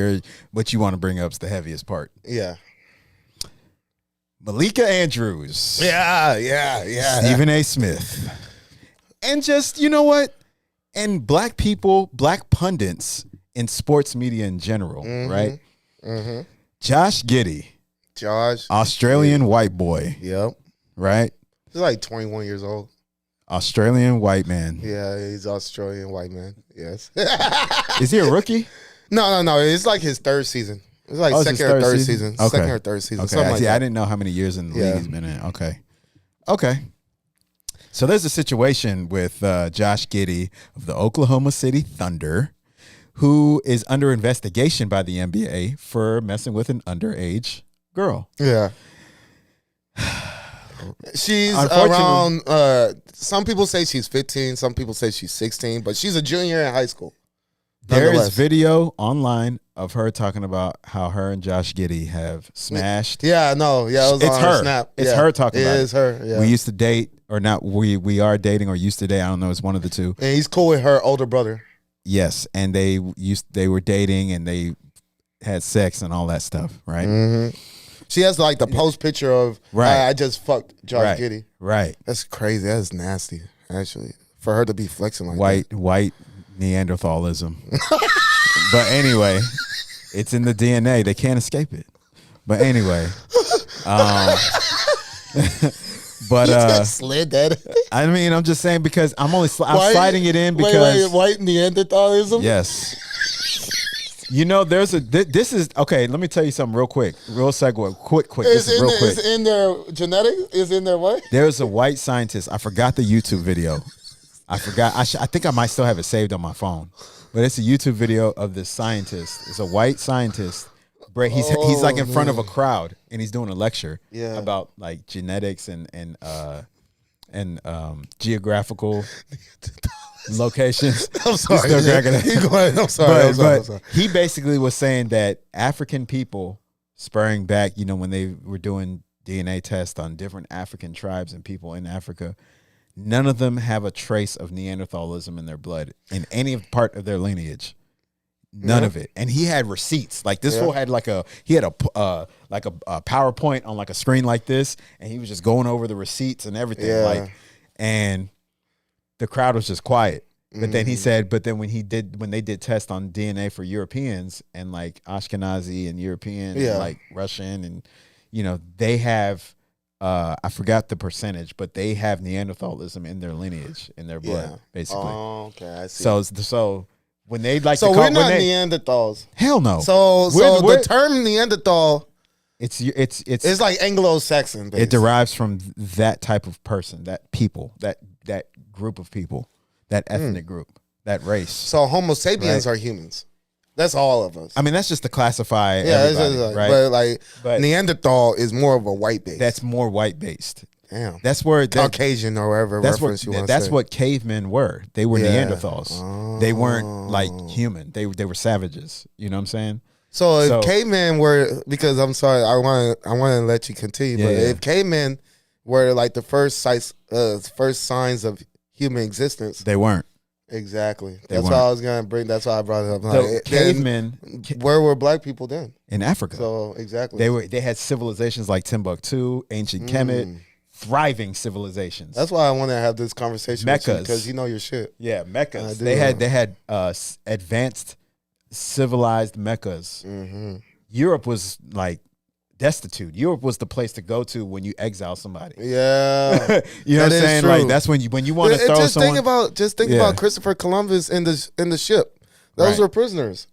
what you want to bring up is the heaviest part. Yeah. Malika Andrews. Yeah. Stephen A. Smith. And just, you know what? And black people, black pundits in sports media in general, right? Mm-hmm. Josh Giddey. Australian white boy. Yep. Right? He's like 21 years old. Australian white man. Yeah, he's Australian white man. Yes. Is he a rookie? No. It's like his third season. It's like second or third season. Okay. Second or third season. Okay. Something like that. I didn't know how many years in the league he's been in. Okay. So there's a situation with Josh Giddey of the Oklahoma City Thunder, who is under investigation by the NBA for messing with an underage girl. Yeah. She's around, some people say she's 15, some people say she's 16, but she's a junior in high school. There is video online of her talking about how her and Josh Giddey have smashed. Yeah, no, yeah, it was it's on her. Snap. It's her talking about it. It is her, yeah. We used to date, or not, we are dating or used to date. I don't know, it's one of the two. And he's cool with her older brother. Yes, and they were dating and they had sex and all that stuff, right? Mm-hmm. She has like the post picture of, I just fucked Josh Giddey. Right. That's crazy. That's nasty, actually, for her to be flexing like that. White Neanderthalism. But anyway, it's in the DNA. They can't escape it. But anyway. But you just slid that. I mean, I'm just saying because I'm sliding it in because white Neanderthalism. Yes. You know, there's a this is okay. Let me tell you something real quick, real segue, quick. This is real quick. It's in their genetics. Is in their what? There's a white scientist. I forgot the YouTube video. I forgot. I think I might still have it saved on my phone, but it's a YouTube video of this scientist. It's a white scientist. He's like in front of a crowd and he's doing a lecture about like genetics and geographical locations. I'm sorry. I'm sorry. But he basically was saying that African people, spurring back, you know, when they were doing DNA tests on different African tribes and people in Africa, none of them have a trace of Neanderthalism in their blood in any part of their lineage. None of it. And he had receipts. Like this fool had a PowerPoint on like a screen like this, and he was just going over the receipts and everything. Like, and the crowd was just quiet. But then he said, when they did tests on DNA for Europeans and like Ashkenazi and European, and like Russian, and you know, they have I forgot the percentage, but they have Neanderthalism in their lineage, in their blood, basically. Oh, okay, I see. So when they like so to call, we're not Neanderthals. Hell no. So the term Neanderthal, it's like Anglo-Saxon based. It derives from that type of person, that people, that group of people, that ethnic group, that race. So Homo sapiens are humans. That's all of us. I mean, that's just to classify everybody, right? But Neanderthal is more of a white base. That's more white based. Damn. That's where Caucasian or whatever reference you want to say. That's what cavemen were. They were Neanderthals. They weren't like human. They were savages. You know what I'm saying? So if cavemen were, because I'm sorry, I want to let you continue, but if cavemen were like the first signs of human existence, they weren't. Exactly. That's why I was gonna bring. That's why I brought it up. So cavemen. Where were black people then? In Africa. So exactly. They had civilizations like Timbuktu, ancient Kemet, thriving civilizations. That's why I want to have this conversation Meccas. with you, because you know your shit. Yeah, Meccas. They had advanced civilized Meccas. Europe was like destitute. Europe was the place to go to when you exile somebody. Yeah, you know what I'm saying? True. Like that's when you want to throw someone. Think about Christopher Columbus in the ship. Those were prisoners.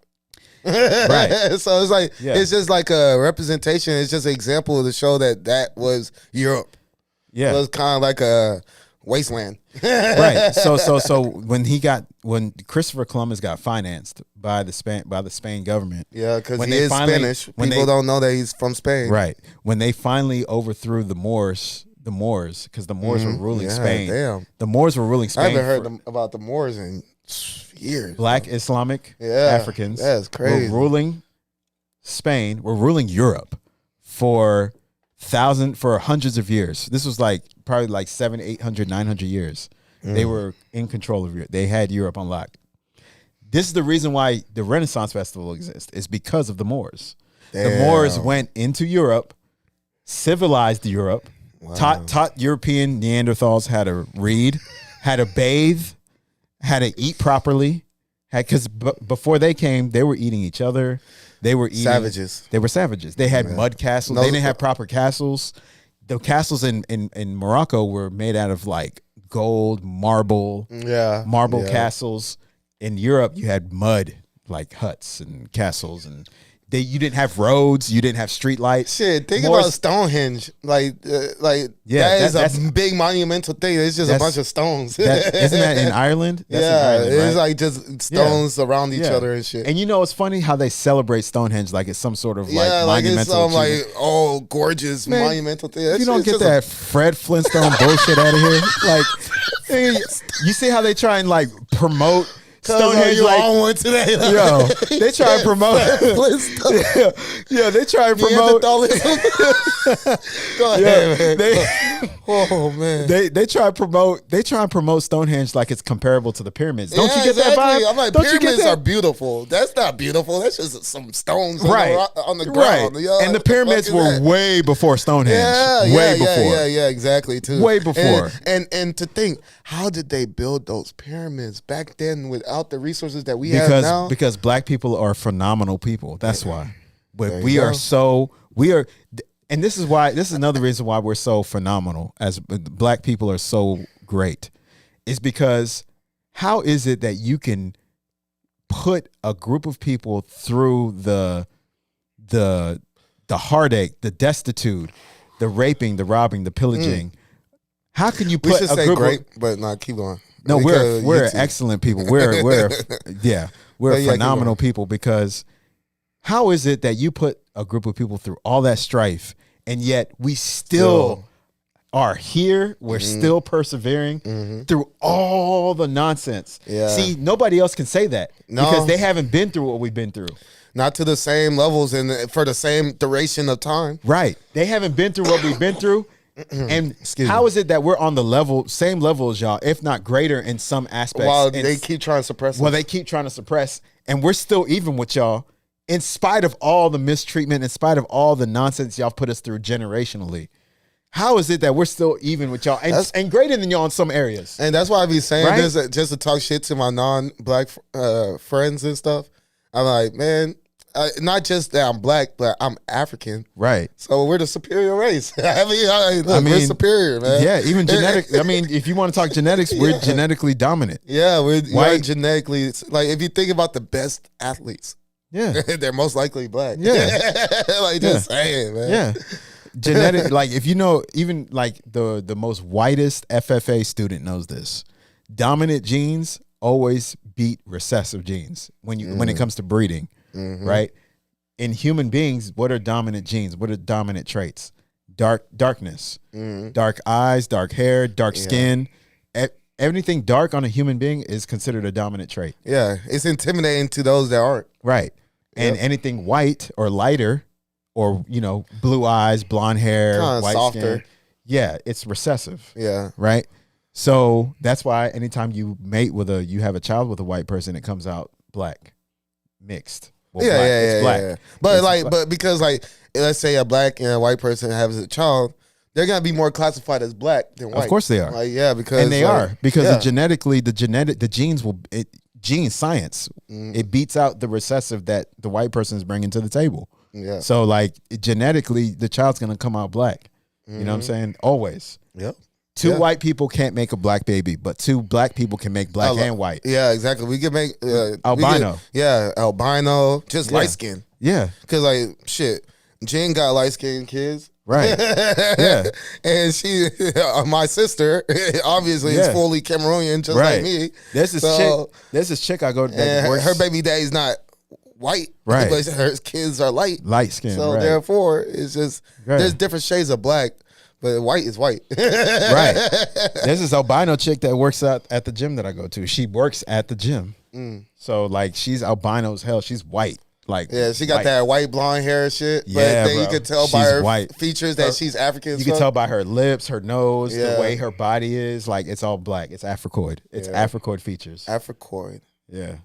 Right. So it's like it's just like a representation. It's just an example to show that was Europe. Yeah, it was kind of like a wasteland. Right. So when Christopher Columbus got financed by the Spain government. Yeah, because he is Spanish. People don't know that he's from Spain. Right. When they finally overthrew the Moors, because the Moors were ruling Spain. Damn. The Moors were ruling Spain. I haven't heard about the Moors in years. Black Islamic Africans that's crazy. were ruling Spain, were ruling Europe for hundreds of years. This was like probably like 700, 800, 900 years. They were in control of Europe. They had Europe on lock. This is the reason why the Renaissance Festival exists, is because of the Moors. Damn. The Moors went into Europe, civilized Europe, taught European Neanderthals how to read, how to bathe, how to eat properly. Because before they came, they were eating each other. They were eating savages. They were savages. They had mud castles. They didn't have proper castles. The castles in Morocco were made out of like gold, marble castles. In Europe, you had mud, like huts and castles, and you didn't have roads, you didn't have street lights. Shit, think about Stonehenge. That is a big monumental thing. It's just a bunch of stones. Isn't that in Ireland? That's in Ireland, right? It's like just stones around each other and shit. And you know, it's funny how they celebrate Stonehenge like it's some sort of like monumental. It's some gorgeous monumental thing. If you don't get that Fred Flintstone bullshit out of here, like you see how they try and like promote Stonehenge, like on one today. Yo, they try and promote. They try and promote. Go ahead, man. They try and promote Stonehenge like it's comparable to the pyramids. Don't you get that vibe? I'm like, pyramids are beautiful. That's not beautiful. That's just some stones on the ground. Yo, and the pyramids were way before Stonehenge. Way before. Yeah, exactly. Too. Way before. And to think, how did they build those pyramids back then without the resources that we have now? Because black people are phenomenal people. That's why. But and this is another reason why we're so phenomenal, as black people are so great, is because how is it that you can put a group of people through the heartache, the destitute, the raping, the robbing, the pillaging, how can you put We should a say group great, but not keep going. No, Because we're YouTube. excellent people. We're phenomenal people, because how is it that you put a group of people through all that strife and yet we still are here? We're still persevering through all the nonsense. Yeah. See, nobody else can say that because they haven't been through what we've been through. Not to the same levels and for the same duration of time. Right. They haven't been through what we've been through. And how is it that we're on the same level as y'all, if not greater in some aspects? While they keep trying to suppress us. Well, they keep trying to suppress, and we're still even with y'all, in spite of all the mistreatment, in spite of all the nonsense y'all put us through generationally. How is it that we're still even with y'all and greater than y'all in some areas? And that's why I be saying Right? this just to talk shit to my non-black friends and stuff. I'm like, man, not just that I'm black, but I'm African. Right. So we're the superior race. We're superior, man. Yeah, even genetic. I mean, if you want to talk genetics, we're genetically dominant. Yeah, we're White. genetically, like, if you think about the best athletes, Yeah. they're most likely black. Yeah. Like, just saying, man. Yeah. Genetic, like, if you know, even like the most whitest FFA student knows this. Dominant genes always beat recessive genes when it comes to breeding. Right? In human beings, what are dominant genes? What are dominant traits? Darkness, dark eyes, dark hair, dark skin. Everything dark on a human being is considered a dominant trait. Yeah, it's intimidating to those that aren't. Right. And anything white or lighter, or blue eyes, blonde hair, Kinda white softer. skin, yeah, it's recessive. Yeah. Right. So that's why anytime you you have a child with a white person, it comes out black, mixed. Well, it's black. Yeah. But but because let's say a black and a white person has a child, they're gonna be more classified as black than white. Of course they are. Because they are, because the genes gene science, it beats out the recessive that the white person is bringing to the table. Yeah. So genetically, the child's gonna come out black. You know what I'm saying? Always. Yep. Two white people can't make a black baby, but two black people can make black and white. Yeah, exactly. We can make albino. Albino, just light skin. Yeah. Because shit, Jen got light skinned kids. Right. Yeah. And she, my sister, obviously is fully Cameroonian, just like me. There's this chick I go to. And her baby daddy's not white, right? But her kids are light skin. So therefore, it's just there's different shades of black. But white is white. Right. There's this albino chick that works out at the gym that I go to. She works at the gym. So she's albino as hell. She's white. She got that white blonde hair and shit. But then you could tell by her features that she's African. You can tell by her lips, her nose, the way her body is. It's all black. It's Africoid. It's Africoid features. Africoid. Yeah.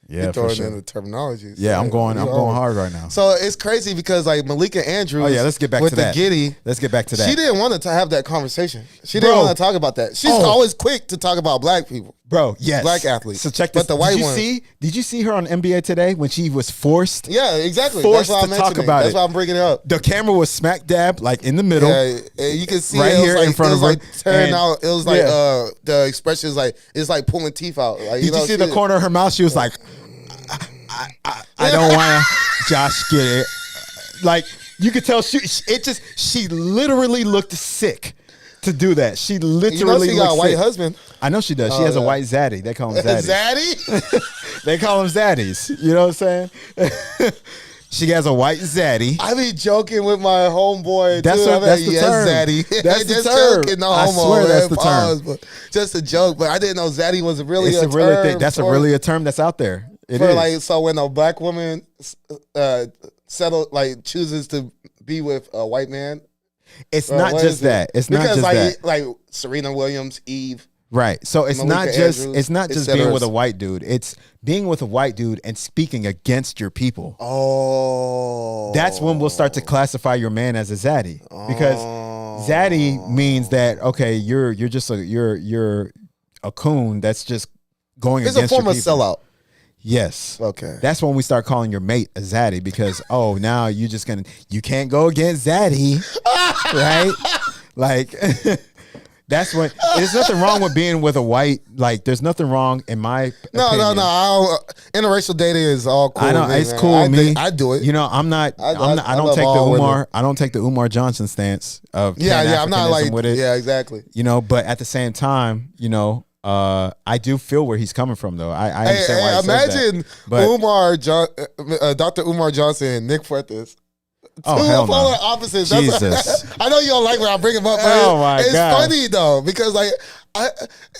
Yeah, you're throwing in the terminology. Yeah, I'm going hard right now. So it's crazy because Malika Andrews. Oh yeah, let's get back to that. Giddey, let's get back to that. She didn't want to have that conversation. She didn't want to talk about that. She's always quick to talk about black people. Bro, yes. Black athletes. So check this. But the white one. Did you see her on NBA Today when she was forced? Yeah, exactly. Forced That's why to talk about it. That's why I'm bringing it up. The camera was smack dab in the middle. Yeah, you can see right here in front of her. Tearing out. It was the expression is it's like pulling teeth out. Did you see the corner of her mouth? She was like, I don't want to Josh Giddey. You could tell she literally looked sick to do that. She literally she got a white sick. husband. I know she does. She has a white zaddy. They call him zaddies. Zaddy? They call him zaddies. You know what I'm saying? She has a white zaddy. I be joking with my homeboy. That's too. that's the term. Zaddy. That's the just term. Joking, no I homo, swear that's the pause, term. But just a joke. But I didn't know zaddy was really it's a really term. That's really a term that's out there. It for is. So when a black woman chooses to be with a white man, it's not just that. It's not just that. Like Serena Williams, Eve. Right. So it's Malika not just Andrews, it's not just being with a white dude. It's being with a white dude and speaking against your people. Oh. That's when we'll start to classify your man as a zaddy. Because zaddy means that you're just you're a coon that's just going against your people. It's a form of sellout. Yes. Okay. That's when we start calling your mate a zaddy because now you can't go against zaddy. Right? That's what. There's nothing wrong with being with a white. Like, there's nothing wrong in my opinion. No. Interracial dating is all cool. I know with me, it's man. cool with me. I do it. You know, I'm not. I don't love take the all Umar. women. I don't take the Umar Johnson stance of I'm not like with it. Yeah, exactly. You know, but at the same time, you know, I do feel where he's coming from, though. I understand why he imagine says that. But Dr. Umar Johnson and Nick Fuentes. Oh, Two hell polar no. opposites. Jesus. I know you don't like when I bring him up, but Oh, my it's God. funny though because like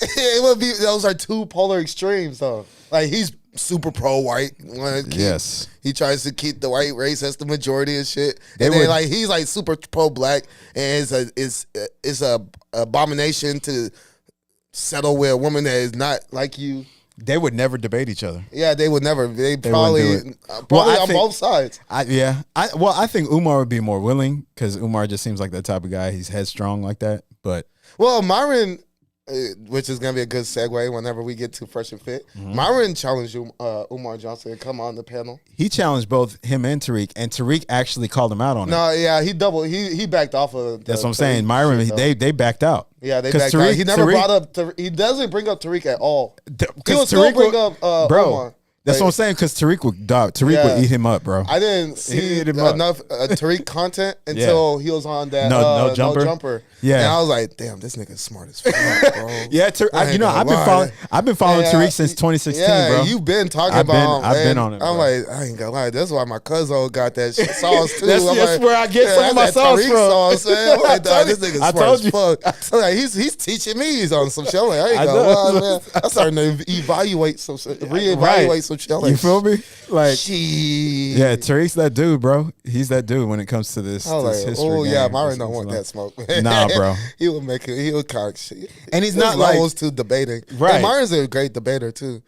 it would be those are two polar extremes though. Like he's super pro white. Yes. He tries to keep the white race as the majority and shit. They And then would- like he's like super pro black and it's a abomination to settle with a woman that is not like you. They would never debate each other. Yeah, they would never. They wouldn't probably do it. probably Well, I on think- both sides. I think Umar would be more willing because Umar just seems like the type of guy. He's headstrong like that. But Well, Myron, which is gonna be a good segue whenever we get to Fresh and Fit. Myron challenged Umar Johnson to come on the panel. he challenged both him and Tariq actually called him out on it. No, yeah, he backed off of. That's what I'm saying. Myron, they backed out. Yeah, they 'Cause backed out. Tariq- He never Tariq- brought up. He doesn't bring up Tariq at all. He Because will still bring up bro. Umar. That's Like, what I'm saying. Because Tariq would Yeah. would eat him up, bro. I didn't see hit him up. enough Tariq content until he was on that No jumper. Yeah. and I was like, damn, this nigga's smart as fuck, bro. Yeah, I ain't gonna lie. I've been following Yeah, Tariq since 2016, yeah, bro. you've been talking I've been- about. I've been man. on it, I'm bro. like, I ain't gonna lie. That's why my cousin got that shit sauce too. That's- I'm that's like, where I get some of my that's that sauce Tariq from. Sauce, man. I'm like, dog, this nigga's I smart told as you. fuck. So like, he's teaching me. He's on some shit. I'm like, I ain't I gonna know. lie, man. I'm starting to evaluate some shit, reevaluate Right. some shit. I'm like, You feel me? Like, shit. yeah, Tariq's that dude, bro. He's that dude when it comes to this, I was this like, history. oh yeah, game. Myron don't want that smoke. Nah, bro. He would make it. He would cock shit. And he's There's not like- levels to debating. Right. And Myron's a great debater too.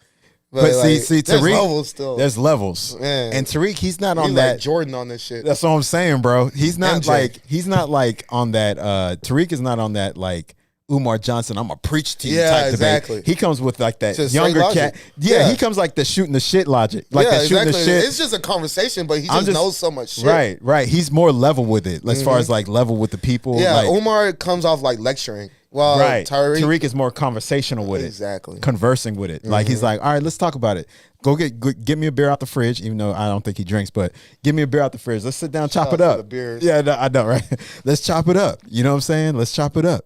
But like, see, there's Tariq, levels still. there's levels. Man. And Tariq, he's not on He's that. like Jordan on this shit. That's what I'm saying, bro. He's not MJ. like on that. Tariq is not on that like Umar Johnson. I'm gonna preach to you Yeah, type exactly. debate. He comes with like that Just younger straight cat. logic. Yeah, Yeah. he comes like the shooting the shit logic, like yeah, the shooting exactly. the shit. It's just a conversation, but he I'm just just- knows so much shit. Right. He's more level with it, as far as like level with the people. Yeah, like, Umar comes off like lecturing. Well, right. Tariq is more conversational with Exactly. it, conversing with it. Like he's like, all right, let's talk about it. Go get me a beer out the fridge, even though I don't think he drinks, but give me a beer out the fridge. Let's sit down, chop out it to up. the beers. Yeah, I know, right? Let's chop it up. You know what I'm saying? Let's chop it up.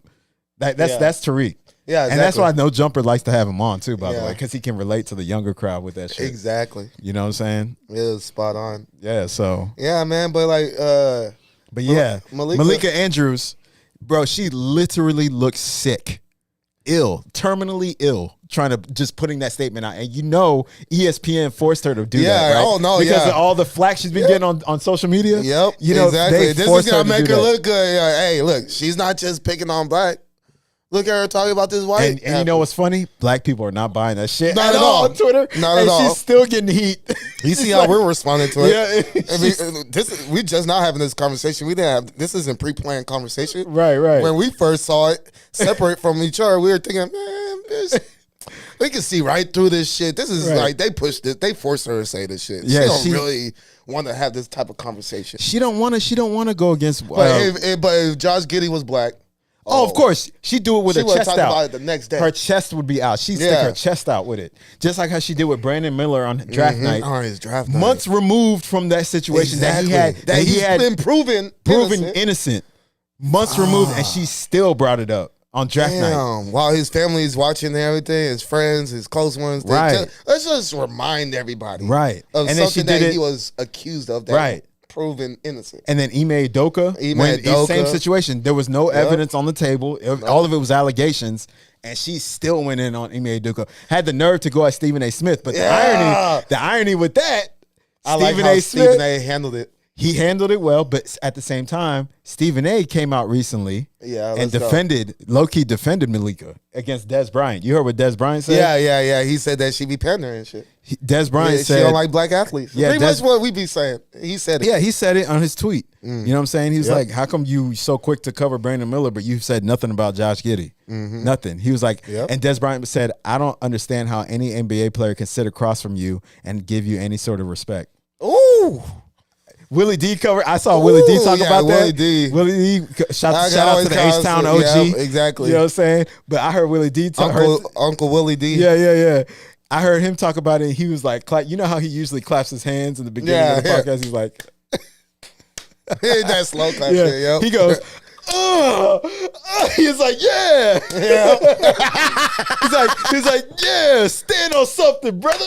That's Yeah. Tariq. Yeah, exactly. And that's why No Jumper likes to have him on too, by the Yeah. way, because he can relate to the younger crowd with that shit. Exactly. You know what I'm saying? It was spot on. Yeah. So, Yeah, man. But like, but yeah, Malika- Andrews, bro, she literally looks sick, ill, terminally ill, trying to just putting that statement out. And you know, ESPN forced her to do that, right? oh, no, because yeah. of all the flack she's been getting on social media. Yep. You know, exactly. they This forced is gonna to make do her that. look good. Yeah, hey, look, she's not just picking on black. Look at her talking about this white. And you know what's funny? Black people are not buying that shit Not at all. on Twitter. Not and at all. She's still getting heat. You see how we're responding to it? Yeah. I mean, we just not having this conversation. We didn't have this. Isn't pre-planned conversation. Right. When we first saw it separate from each other, we were thinking, man, bitch, we can see right through this shit. This is Right. like they pushed it. They forced her to say this shit. Yeah, she don't really want to have this type of conversation. She don't want to go against. But if Josh Giddey was black, Oh, of course. She'd do it with she her would chest talk out. about it the next day. Her chest would be out. She'd stick Yeah. her chest out with it. Just like how she did with Brandon Miller on draft night. on his draft night. Months removed from that situation Exactly. that he had been proven innocent. innocent. Months removed, and she still brought it up on draft night. Damn. While his family is watching and everything, his friends, his close ones. Right. Let's just remind everybody. Right. Of And then she something did that it- he was accused of that Right. proven innocent. And then Ime Udoka, same situation. There was no evidence on the table. All of it was allegations. And she still went in on Ime Udoka. Had the nerve to go at Stephen A. Smith. But the irony with that, I like Stephen how A. Smith, Stephen A. handled it. he handled it well, but at the same time, Stephen A. came out recently and low-key defended Malika against Dez Bryant. You heard what Dez Bryant said? Yeah. He said that she be pandering and shit. Dez Bryant She said, don't like black athletes. Yeah, Pretty much what we be saying. He said it. yeah, he said it on his tweet. You know what I'm saying? He was Yep. like, how come you so quick to cover Brandon Miller, but you said nothing about Josh Giddey? Nothing. He was like, Yep. and Dez Bryant said, I don't understand how any NBA player can sit across from you and give you any sort of respect. Ooh. Willie D cover. I saw Willie D talk about Willie that. D. Willie D. Shout out to the H-Town OG. Yeah, exactly. You know what I'm saying? But I heard Willie D talk. Uncle Willie D. Yeah. I heard him talk about it. And he was like, you know how he usually claps his hands in the beginning of the podcast? He's like, that slow clap shit, yo. He goes, he's like, yeah. he's like, yeah, stand on something, brother.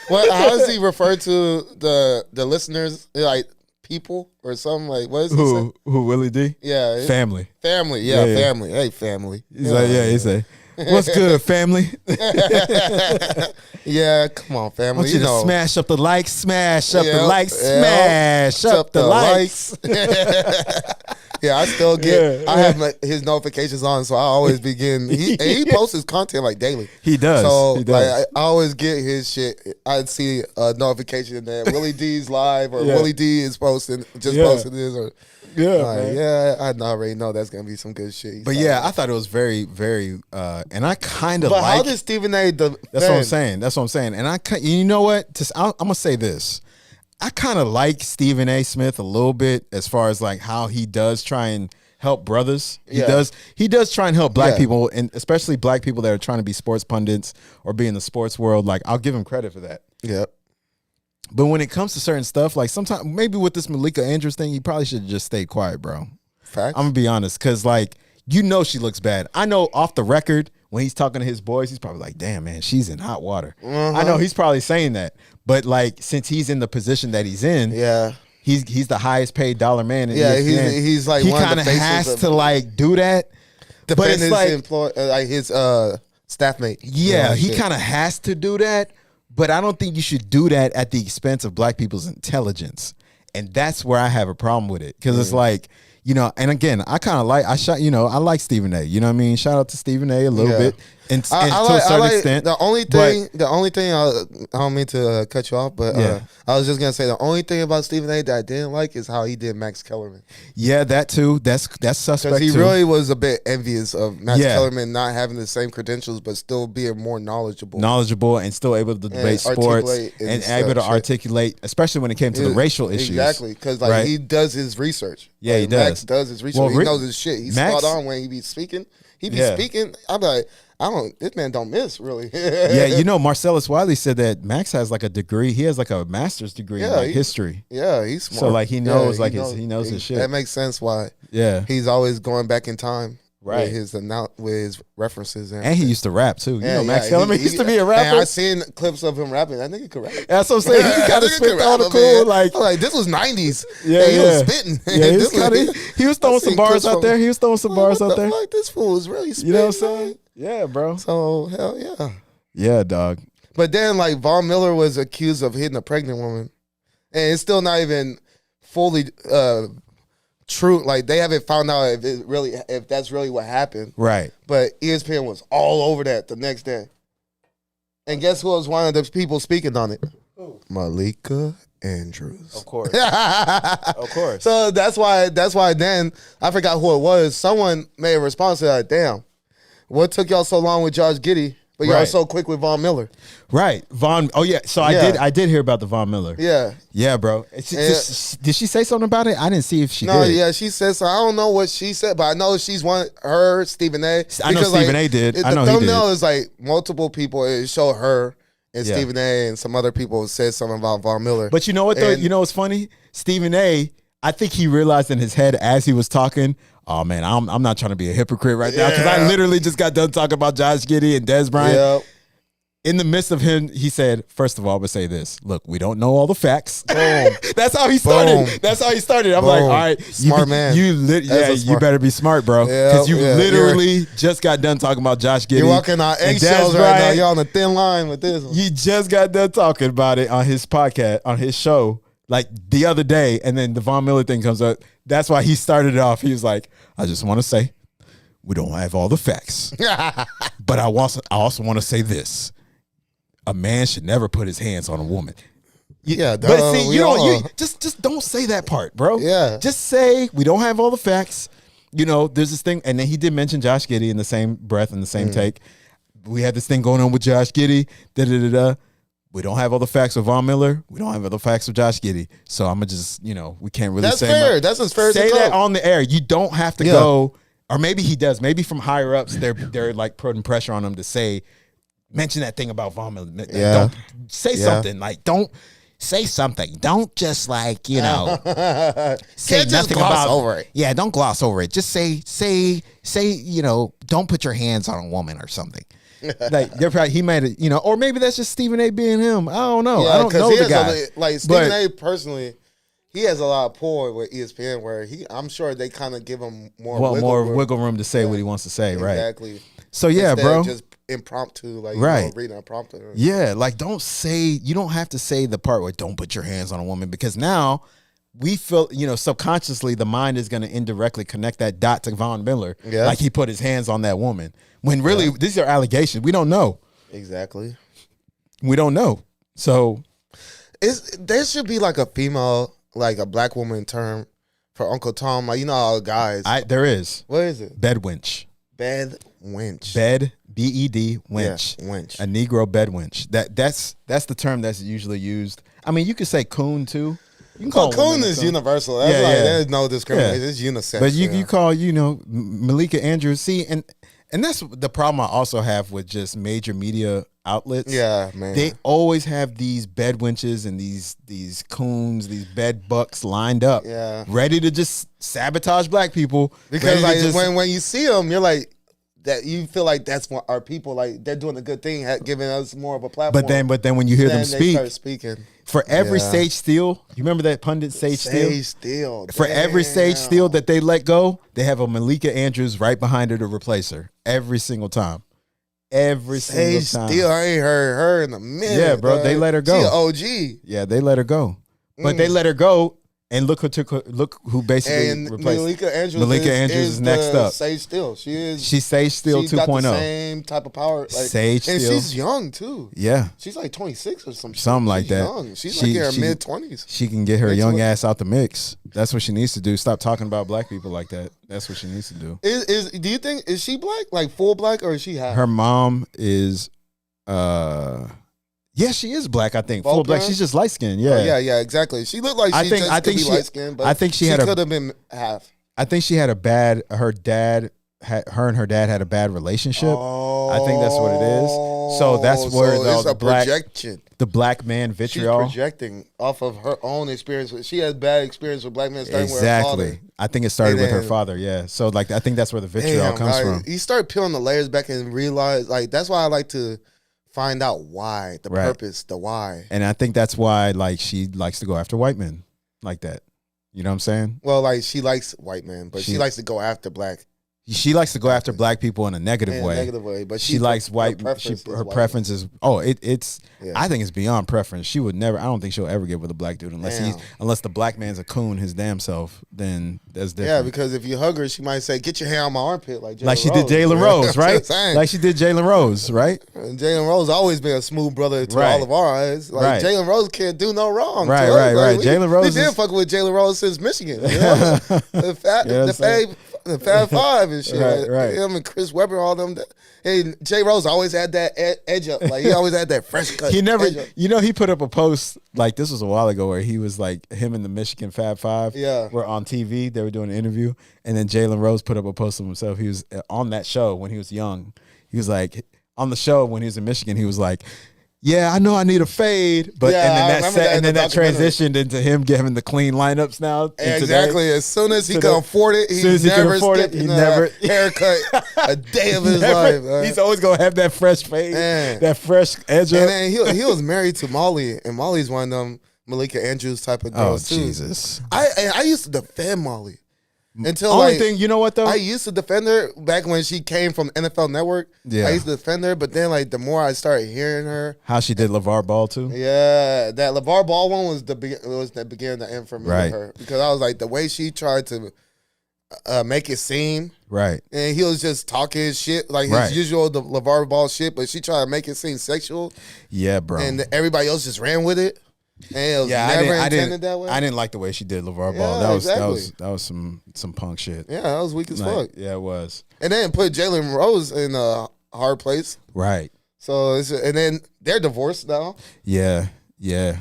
What? How does he refer to the listeners? Like people or something? Like what is he say? Who Willie D? Yeah, family. Family. Yeah, family. Hey, family. He's like, he say, what's good, family? Yeah, come on, family. I want you to smash up the likes, smash up the likes, smash up the likes. Yeah, I still get. I have his notifications on, so I always begin. He posts his content like daily. He does. So he does. like, I always get his shit. I'd see a notification that Willie D's live or Willie D is posting posted this or. I already know that's gonna be some good shit. But yeah, I thought it was very, very, and I kind of. But how did Stephen A. That's what I'm saying. That's what I'm saying. And you know what? I'm gonna say this. I kind of like Stephen A. Smith a little bit as far as like how he does try and help brothers. He does try and help black people, and especially black people that are trying to be sports pundits or be in the sports world. Like, I'll give him credit for that. Yep. But when it comes to certain stuff, like sometimes maybe with this Malika Andrews thing, he probably should have just stayed quiet, bro. Facts. I'm gonna be honest, because like she looks bad. I know off the record when he's talking to his boys, he's probably like, "Damn, man, she's in hot water." I know he's probably saying that, but like since he's in the position that he's in, he's the highest paid dollar man. In ESPN. He's like he kind of has to like do that. But it's like like his staff mate. Yeah, he kind of has to do that. But I don't think you should do that at the expense of black people's intelligence. And that's where I have a problem with it. Because it's like, and again, I kind of like, I like Stephen A. You know what I mean? Shout out to Stephen A. a little bit. And to a certain extent. The only thing, I don't mean to cut you off, but I was just going to say the only thing about Stephen A. that I didn't like is how he did Max Kellerman. Yeah, that too. That's suspect because he really was a bit envious of Max Kellerman not having the same credentials, but still being more knowledgeable and still able to debate sports and able to articulate, especially when it came to the racial issues. Exactly, because like he does his research. Yeah, like, he does. Max does his research. He knows his shit. He's spot on when he be speaking. He be speaking. I'm like, this man don't miss really. Yeah, Marcellus Wiley said that Max has like a degree. He has like a master's degree in like history. Yeah, he's smart. So like he knows he knows his shit. That makes sense why. Yeah, he's always going back in time. Right, with his references and he used to rap too. Max Kellerman used to be a rapper. And I seen clips of him rapping. That nigga could rap. That's what I'm saying. He kind of spit all the cool like this was '90s. Yeah, he was spitting. Yeah, he was throwing some bars out there. He was throwing some bars out there. Like this fool is really spitting. You know what I'm saying? Yeah, bro. So hell yeah. Yeah, dog. But then like Von Miller was accused of hitting a pregnant woman, and it's still not even fully true. Like they haven't found out if that's really what happened. Right. But ESPN was all over that the next day. And guess who was one of the people speaking on it? Who? Malika Andrews. Of course. Of course. So that's why then I forgot who it was. Someone made a response to that. Damn. What took y'all so long with Josh Giddey? But y'all so quick with Von Miller. Right. Oh yeah. So I did hear about the Von Miller. Yeah. Yeah, bro. Did she say something about it? I didn't see if she did. No, yeah, she said so. I don't know what she said, but I know she's Stephen A. I know Stephen A. did. I know the he did. thumbnail is like multiple people. It showed her and Stephen A. and some other people said something about Von Miller. But you know what though? You know what's funny? Stephen A., I think he realized in his head as he was talking, oh man, I'm not trying to be a hypocrite right now because I literally just got done talking about Josh Giddey and Dez Bryant. Yep. In the midst of him, he said, first of all, I'm going to say this. Look, we don't know all the facts. Boom. That's how he started. Boom. That's how he started. I'm like, all right. Smart man. You better be smart, bro. Because you literally just got done talking about Josh Giddey. You're walking on eggshells right now. You're on a thin line with this one. You just got done talking about it on his podcast, on his show, like the other day. And then the Von Miller thing comes up. That's why he started it off. He was like, I just want to say, we don't have all the facts. But I also want to say this. A man should never put his hands on a woman. But see, you just don't say that part, bro. Yeah. Just say we don't have all the facts. There's this thing, and then he did mention Josh Giddey in the same breath, in the same take. We had this thing going on with Josh Giddey, We don't have all the facts with Von Miller. We don't have all the facts with Josh Giddey. So I'm gonna just, we can't really That's say fair. much. That's as fair as say it that goes. on the air. You don't have to go, or maybe he does. Maybe from higher ups, they're like putting pressure on him to mention that thing about Von Miller. Yeah. Don't say something. Like, don't say something. Don't just like, say Can't just nothing gloss about over it. Yeah, don't gloss over it. Just say, don't put your hands on a woman or something. Like they're probably, he made it, or maybe that's just Stephen A. being him. I don't know. Yeah, I don't know the guy. Like Stephen A. personally, he has a lot of pull with ESPN where I'm sure they kind of give him more wiggle room to say what he wants to say, right? Exactly. So yeah, Instead bro. of just impromptu, like reading a prompter. Yeah, like you don't have to say the part where don't put your hands on a woman, because now we feel, subconsciously the mind is going to indirectly connect that dot to Von Miller. Yeah. Like he put his hands on that woman. When really these are allegations. We don't know. Exactly. We don't know. So there should be like a female, like a black woman term for Uncle Tom. Like, all guys. There is. What is it? Bed wench. Bed wench. Bed, B-E-D, wench. Yeah, wench. A Negro bed wench. That's the term that's usually used. I mean, you could say coon too. You can call coon is universal. That's there's no discrimination. It's unisex. But you call, Malika Andrews. See, and that's the problem I also have with just major media outlets. Yeah, man. They always have these bed wenches and these coons, these bed bucks lined up, ready to just sabotage black people. Because when you see them, you're like, that you feel like that's what our people, like they're doing a good thing, giving us more of a platform. But then when you hear them they start speaking. For every Sage Steele, you remember that pundit Sage Steele? For every Sage Steele that they let go, they have a Malika Andrews right behind her to replace her every single time. Every single time. Steele, I ain't heard her in a minute. Yeah, bro, they let her go. She an OG. Yeah, they let her go. But they let her go. And look who basically replaced Malika Andrews is next up. Sage Steele. She's Sage Steele 2.0. She's got the same type of power. Like, Sage Steele. And she's young too. Yeah. She's like 26 or something. Something like she's that. Young. She's like in her mid-20s. She can get her young ass out the mix. That's what she needs to do. Stop talking about black people like that. That's what she needs to do. Do you think, is she black? Like full black, or is she half? Her mom is yeah, she is black, I think. Full black. She's just light skinned. Yeah. Oh, yeah, exactly. She looked like she could be light skinned, but I think she could have been half. I think she had her and her dad had a bad relationship. Oh, I think that's what it is. So that's where the black man vitriol. She's projecting off of her own experience. She has bad experience with black men starting with her father. I think it started with her father, yeah. So like I think that's where the vitriol comes from. You start peeling the layers back and realize, like, that's why I like to find out why, the purpose, the why. And I think that's why, like, she likes to go after white men like that. You know what I'm saying? Well, like, she likes white men, but she likes to go after black. She likes to go after black people in a negative way. But she likes white. Her preference is it's. Yeah. I think it's beyond preference. She would never. I don't think she'll ever get with a black dude unless the black man's a coon his damn self. Then that's different. Yeah, because if you hug her, she might say, "Get your hand on my armpit," like she did Jalen Rose, right? Like she did Jalen Rose, right? And Jalen Rose always been a smooth brother to all of our eyes. Like Jalen Rose can't do no wrong. Right. Jalen Rose. We been fucking with Jalen Rose since Michigan. You know? The Fab Five and shit. Right. Him and Chris Webber, all them. Hey, Jay Rose always had that edge up. Like, he always had that fresh cut. He never, he put up a post, like, this was a while ago, where he was like, him and the Michigan Fab Five were on TV. They were doing an interview. And then Jalen Rose put up a post of himself. He was on that show when he was young. He was like, on the show when he was in Michigan, he was like, yeah, I know I need a fade, but and then that transitioned into him giving the clean lineups now. Exactly. As soon as he can afford it, he's never skipping a haircut a day of his life. He's always gonna have that fresh fade, that fresh edge. And then he was married to Molly, and Molly's one of them Malika Andrews type of girls too. Jesus. I used to defend Molly. Until only thing, you know what though? I used to defend her back when she came from NFL Network. Yeah. I used to defend her, but then like the more I started hearing her, how she did LeVar Ball too. Yeah, that LeVar Ball one was the beginning, the end for me with her, because I was like, the way she tried to make it seem right, and he was just talking shit like his usual the LeVar Ball shit, but she tried to make it seem sexual. Yeah, bro. And everybody else just ran with it. And it was never intended that way. I didn't like the way she did LeVar Ball. That was some punk shit. Yeah, that was weak as fuck. Yeah, it was. And then put Jalen Rose in a hard place. Right. So and then they're divorced now. Yeah.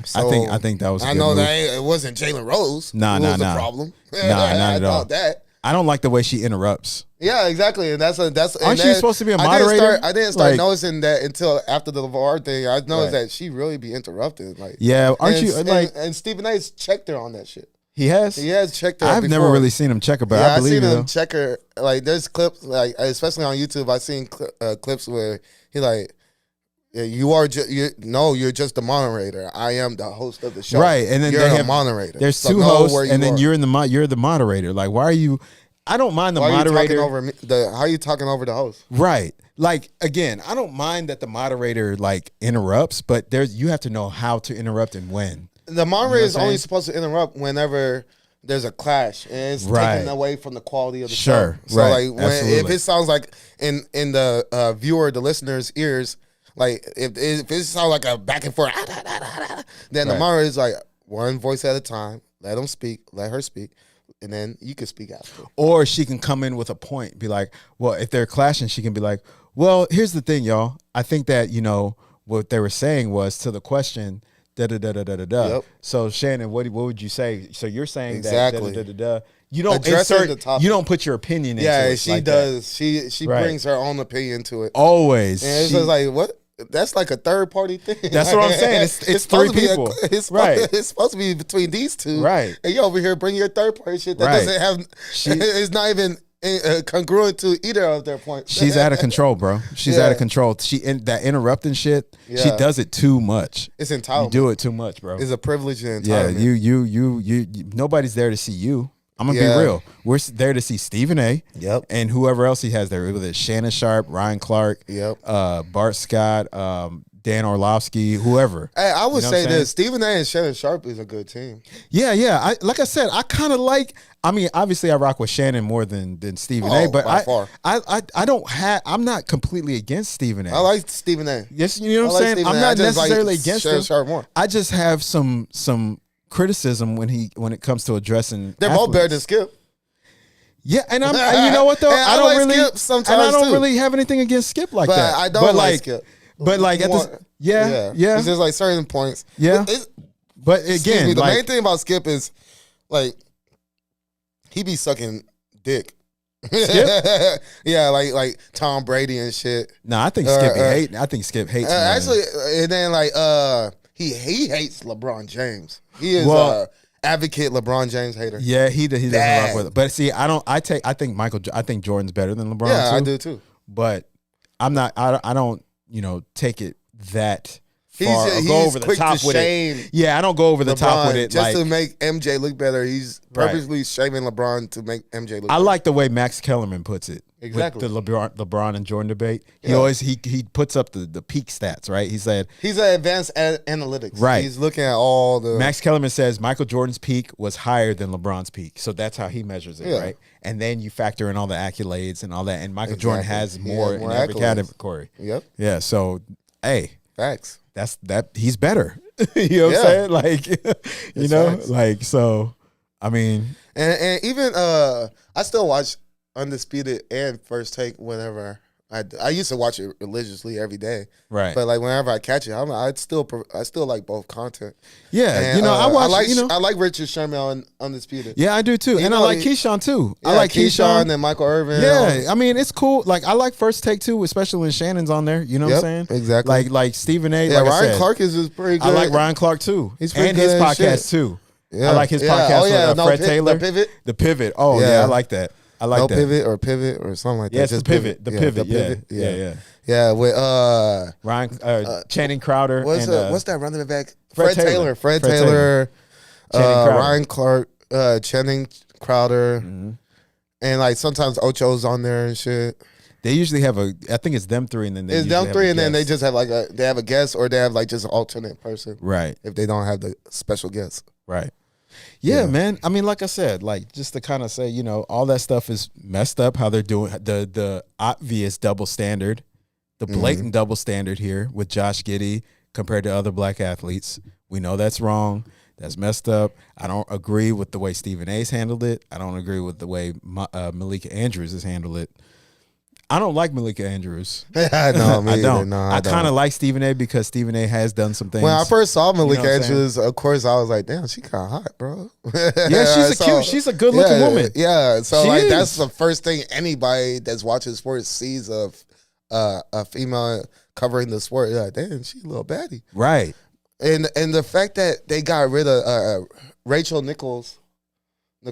So I think that was. A I good know move. that it wasn't Jalen Rose. Nah, who nah, was nah. the problem. Nah, not at all. That. I don't like the way she interrupts. Yeah, exactly, and that's. Aren't you supposed to be a moderator? I didn't start Like- noticing that until after the LeVar thing. I noticed Right. that she really be interrupting. Like, Yeah, aren't you like and Stephen A's checked her on that shit. he has? He has checked her. I've before. never really seen him check her, but Yeah, I believe seen you. him Though. check her. Like, there's clips, like especially on YouTube. I've seen clips where he like, yeah, you're just the moderator. I am the host of the show. Right, and then you're they the have moderator. There's So two know hosts, where and then are. you're the moderator. Like, why are you? I don't mind the Why are you moderator. talking over me? How are you talking over the host? Right. Like, again, I don't mind that the moderator like interrupts, but you have to know how to interrupt and when. The moderator is what I'm only saying? supposed to interrupt whenever there's a clash and it's Right. taken away from the quality of the Sure, show. So right, like if absolutely. it sounds like in the viewer, the listener's ears, like if it sounds like a back and forth, then the Right. moderator is like one voice at a time. Let them speak, let her speak, and then you can speak after. Or she can come in with a point, be like, well, if they're clashing, she can be like, well, here's the thing, y'all. I think that, what they were saying was to the question, da-da-da-da-da-da. Yep. So, Shannon, what would you say? So you're saying Exactly. that da-da-da-da-da. You don't Addressing insert, the topic. you don't put your opinion into Yeah, it. she like does. She Right. brings her own opinion to it. That. Always. And it's She- just like, what? That's like a third party thing. That's what I'm saying. It's supposed three to be people. It's Right. It's supposed to be between these two. Right. And you over here bring your third party shit that Right. doesn't have. It's not even congruent to either of their points. She's out of control, bro. She's Yeah. out of control. That interrupting shit, she Yeah. does it too much. It's You entitlement. do it too much, bro. It's a privilege and Yeah, entitlement. you nobody's there to see you. I'm gonna Yeah. be real. We're there to see Stephen A. Yep. And whoever else he has there, whether it's Shannon Sharp, Ryan Clark, Yep. Bart Scott, Dan Orlovsky, whoever. Hey, I would You know what say I'm saying? this: Stephen A. and Shannon Sharp is a good team. Yeah. Like I said, I kind of like. I mean, obviously, I rock with Shannon more than Stephen A. Oh, But by far. I don't have. I'm not completely against Stephen A. I like Stephen A. Yes, you know what I I'm like saying. Stephen I'm A. not I just like necessarily against Shannon him. Sharp more. I just have some criticism when it comes to addressing. They're both better than athletes. Skip. Yeah, and you know what though, And I I don't like really, Skip sometimes, and I don't too. really have anything against Skip like But that. I don't like Skip. But like at this, More- yeah. It's just like certain points. Yeah. It's- But excuse again, me, the like, main thing about Skip is like he be sucking dick. Skip? Yeah, like Tom Brady and shit. no, I think Skip hate. I think Skip hates. more than- Actually, and then like he hates LeBron James. He is Well- advocate LeBron James hater. yeah, he doesn't Bad. rock with it. But see, I think Jordan's better than LeBron. Yeah, too, I do too. But I'm not. I don't. Take it that He's, far. Or he's go over the quick top to with shame it. Yeah, I don't go over the top LeBron with it. just Like to make MJ look better. He's Right. purposely shaming LeBron to make MJ look I better. like the way Max Kellerman puts it. Exactly. With the LeBron and Jordan debate. He Yeah. always he puts up the peak stats, right? He said He's an advanced analytics. Right. He's looking at all the Max Kellerman says Michael Jordan's peak was higher than LeBron's peak. So that's how he measures it, Yeah. right? And then you factor in all the accolades and all that. And Michael Jordan Exactly. has He more has more in every accolades. category. Yep. Yeah. So hey, Facts. that he's better. You know what Yeah. I'm saying? Like It's know, facts. like so I mean, And even I still watch Undisputed and First Take whenever I used to watch it religiously every day. right. But like whenever I catch it, I still like both content. yeah. And, I watch I like Richard Sherman on Undisputed. yeah, I do too. You And I know, like Keyshawn too. Yeah, I like Keyshawn. and Michael Irvin. Yeah, I mean it's cool. Like I like First Take too, especially when Shannon's on there. You know what I'm Yep, saying? exactly. Like Stephen A. Yeah, like I Ryan said, Clark is pretty good. I like Ryan Clark too. He's pretty and good his at podcast shit. too. Yeah. I like his Yeah. podcast Oh, with yeah, no, Fred the Taylor. Pivot? The Pivot. Oh Yeah. yeah, I like that. I like No that. pivot or something like that. Yeah, it's Just the Pivot. The Pivot. the Yeah. pivot. Yeah. Yeah, with Ryan Channing Crowder what's and what's that running back? Fred Fred Taylor. Fred Fred Taylor. Channing Crowder. Ryan Clark, Channing Crowder, Mm-hmm. and like sometimes Ocho's on there and shit. They usually have I think it's them three, and then It's them three, and then they just have like they have a guest or they have like just an alternate person right. if they don't have the special guest. Right. Yeah, Yeah. man. I mean, like I said, like just to kind of say, all that stuff is messed up. How they're doing the obvious double standard, the blatant double standard here with Josh Giddey compared to other black athletes. We know that's wrong. That's messed up. I don't agree with the way Stephen A's handled it. I don't agree with the way Malik Andrews has handled it. I don't like Malika Andrews. I know, I don't. No, I kind of like Stephen A. because Stephen A. has done some things. When I first saw Malika what I'm Andrews, of course, I was like, damn, she kind of hot, bro. Yeah, she's a good looking woman. Yeah, so She like is. that's the first thing anybody that's watching sports sees of a female covering the sport. Yeah, damn, she a little baddie. Right. And the fact that they got rid of Rachel Nichols, you